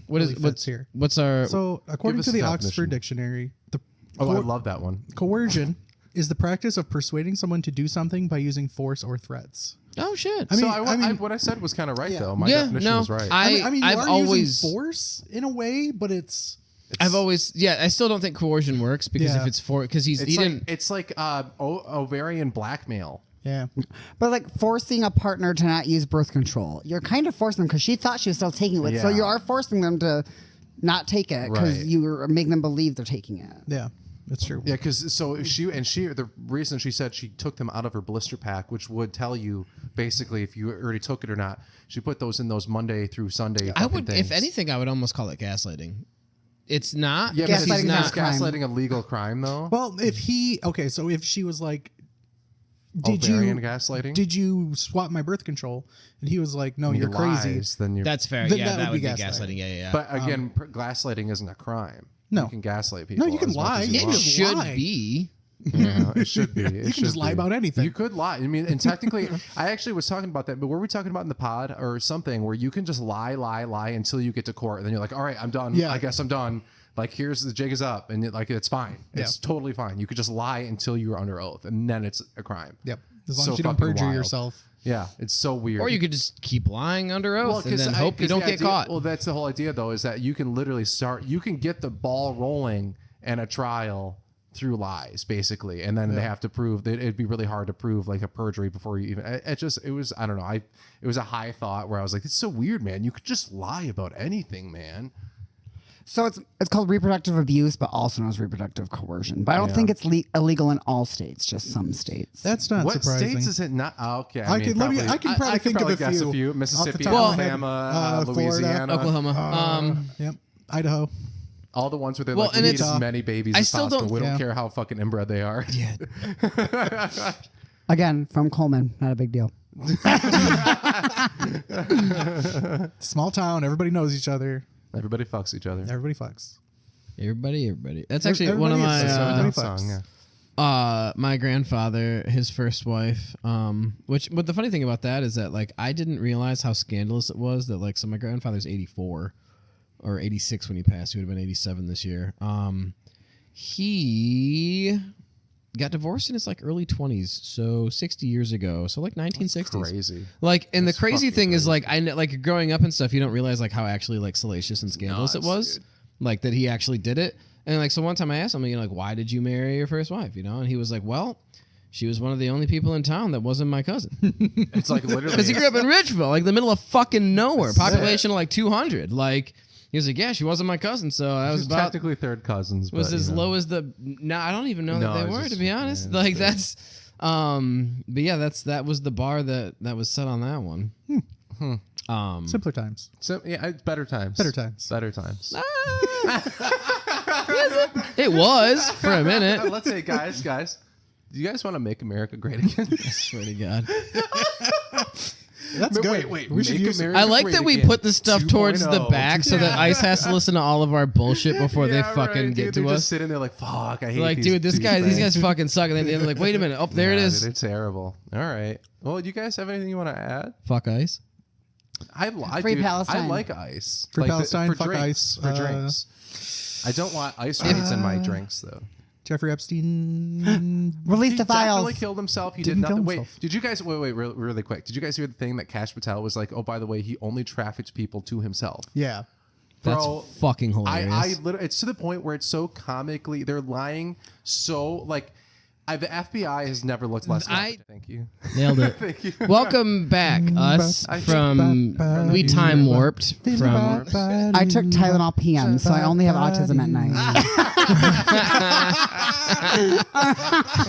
What is really what's fits here. What's our? So according us to the the definition. Oxford Dictionary, the Oh, I love that one. coercion is the practice of persuading someone to do something by using force or threats. oh shit! mean- So what I said was kind of right Yeah. though. My Yeah, definition no, was right. I mean, you I've are always using force in a way, but it's I've always I still don't think coercion works because Yeah. if it's because he it's like didn't. it's like ovarian blackmail. yeah. But like forcing a partner to not use birth control, you're kind of forcing them because she thought she was still taking it. So Yeah. you are forcing them to not take it because Right. you're making them believe they're taking it. Yeah, that's true. Yeah, because so she the reason she said she took them out of her blister pack, which would tell you basically if you already took it or not. She put those in those Monday through Sunday. I fucking would, things. if anything, I would almost call it gaslighting. It's not. Yeah, because but Gaslighting he's is not. not crime. gaslighting a legal crime though. Well, so if she was like, Ovarian gaslighting. did you swap my birth control? And he was like, no, And he you're crazy. lies, then you're. That's fair. Then Yeah, that that would would be be gaslighting. gaslighting. Yeah. But again, gaslighting isn't a crime. No. You can gaslight people. No, you can as much lie. as You you can It want. just should lie. be. Yeah, it should be. You can just lie about anything. You could lie. I mean, and technically, I actually was talking about that, but were we talking about in the pod or something where you can just lie until you get to court, and then you're like, all right, I'm done. Yeah. I guess I'm done. Like, here's the jig is up, and it's fine. It's totally fine. You could just lie until you're under oath, and then it's a crime. Yep. As long So as you don't fucking perjure wild. yourself. Yeah, it's so weird. Or you could just keep lying under oath and then hope you don't get caught. Well, that's the whole idea, though, is that you can literally you can get the ball rolling in a trial through lies, basically, and then they have to prove that it'd be really hard to prove like a perjury before you even. It was I don't know. It was a high thought where I was like, it's so weird, man. You could just lie about anything, man. So it's called reproductive abuse, but also known as reproductive coercion. But I don't think it's illegal in all states, just some states. That's not What surprising. states is it not? Oh, okay, I can probably think of a guess few. Mississippi, Off the top of my head. Alabama, Florida, Louisiana, Oklahoma. Yep. Idaho. all the ones where they're Well, like, we and need it's- as many babies I as still possible. don't- We don't Yeah. care how fucking inbred they are. Yeah. Again, from Coleman, not a big deal. Small town. Everybody knows each other. Everybody fucks each other. Everybody fucks. Everybody. That's actually one of Everybody my is- Everybody fucks. song, yeah. my grandfather, his first wife. But the funny thing about that is that like I didn't realize how scandalous it was that like so my grandfather's 84 or 86 when he passed. He would have been 87 this year. He got divorced in his like early 20s, so 60 years ago, so like 1960s. Crazy. Like, and That's the crazy fucking thing is, crazy. like, I know, like growing up and stuff, you don't realize like how actually like salacious and scandalous it Nuts, was, dude. like that he actually did it. And like, so one time I asked him, you know, like, why did you marry your first wife? You know, and he was like, well, she was one of the only people in town that wasn't my cousin It's like literally. because he grew up in Richville, like the middle of fucking nowhere, That's population of like 200. Like, he was like, yeah, she wasn't my cousin, so I was She's about technically third cousins. was but, as you know. low as the. No, I don't even know No, that they it's were, just- to be honest. yeah, Like it's that's, but yeah, that was the bar that was set on that one. Simpler times. So yeah, it's better times. Better times. Better times. It was for a minute. Let's say, guys, do you guys want to make America great again? I swear to God. That's good. Wait. We should make use America I like great that we again put the stuff towards the 2.0. back so that ICE has to listen to all of our bullshit before they Yeah, fucking right, get dude, to they're us. just sitting there like, fuck, I hate Like, these dude, these douchebags. guys fucking suck. And then they're like, wait a minute. Oh, there it Yeah, is. dude, they're terrible. All right. Well, do you guys have anything you want to add? Fuck ICE. Free dude, Palestine. I like ice. Free Like Palestine, for fuck drinks, ice. For drinks. I don't want ice creams in my drinks, though. Jeffrey Epstein Release He the files. definitely killed himself. He Didn't did kill nothing. Wait, himself. did you guys wait really quick? Did you guys hear the thing that Kash Patel was like? Oh, by the way, he only trafficked people to himself. Yeah. That's Bro, fucking hilarious. I literally, it's to the point where it's so comically, they're lying so like, the FBI has never looked less. Thank you. Nailed it. Thank you. Welcome back, us from we time warped from. I took Tylenol PM, so I only have autism at night.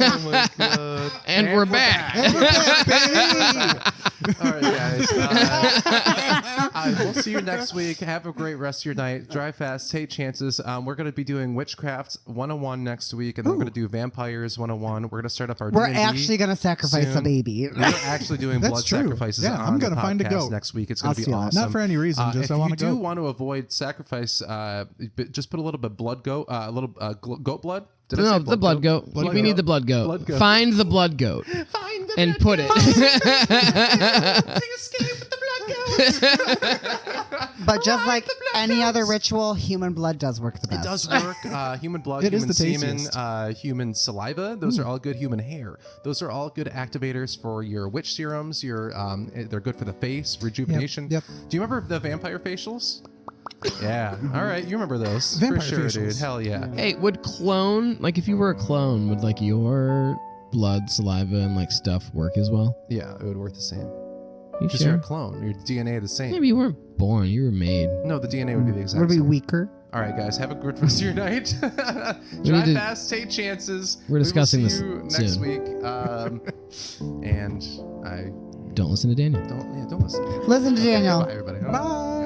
Oh my god. And we're back. All right, guys. We'll see you next week. Have a great rest of your night. Drive fast, take chances. We're going to be doing Witchcraft 101 next week, and then we're going to do Vampires 101. We're going to start up our We're D&D actually going to sacrifice a soon. baby. We're actually doing That's blood true. sacrifices Yeah, I'm on gonna the find a podcast goat. next week. It's going to be steal it. awesome. Not for any reason, just if I want you to do go. want to avoid sacrifice, just put a little bit blood goat, goat blood. Did I No, say the blood goat. Blood We goat. need the blood goat. Blood goat. Find the blood goat Find the and blood put goat. it. Escape with the blood goat. But just like any other ritual, human blood does work the It best. does work. Human blood, It is human the semen, tastiest. human saliva. Those are all good. Human hair. Those are all good activators for your witch serums. They're good for the face, rejuvenation. Yep. Do you remember the vampire facials? Yeah. All right. You remember those Vampire for sure, facials. dude. Hell yeah. Hey, would clone, like if you were a clone, would like your blood, saliva, and like stuff work as well? Yeah, it would work the same. You Because you're sure? a clone. Your DNA the same. Maybe you weren't born, you were made. No, the DNA would be the exact Would be same. weaker. All right, guys. Have a good rest of your night. We Drive need to- fast. Take chances. We're discussing we will this see you next soon. week. And I Don't listen to Daniel. don't listen. Listen to Daniel. Bye, everybody. Bye.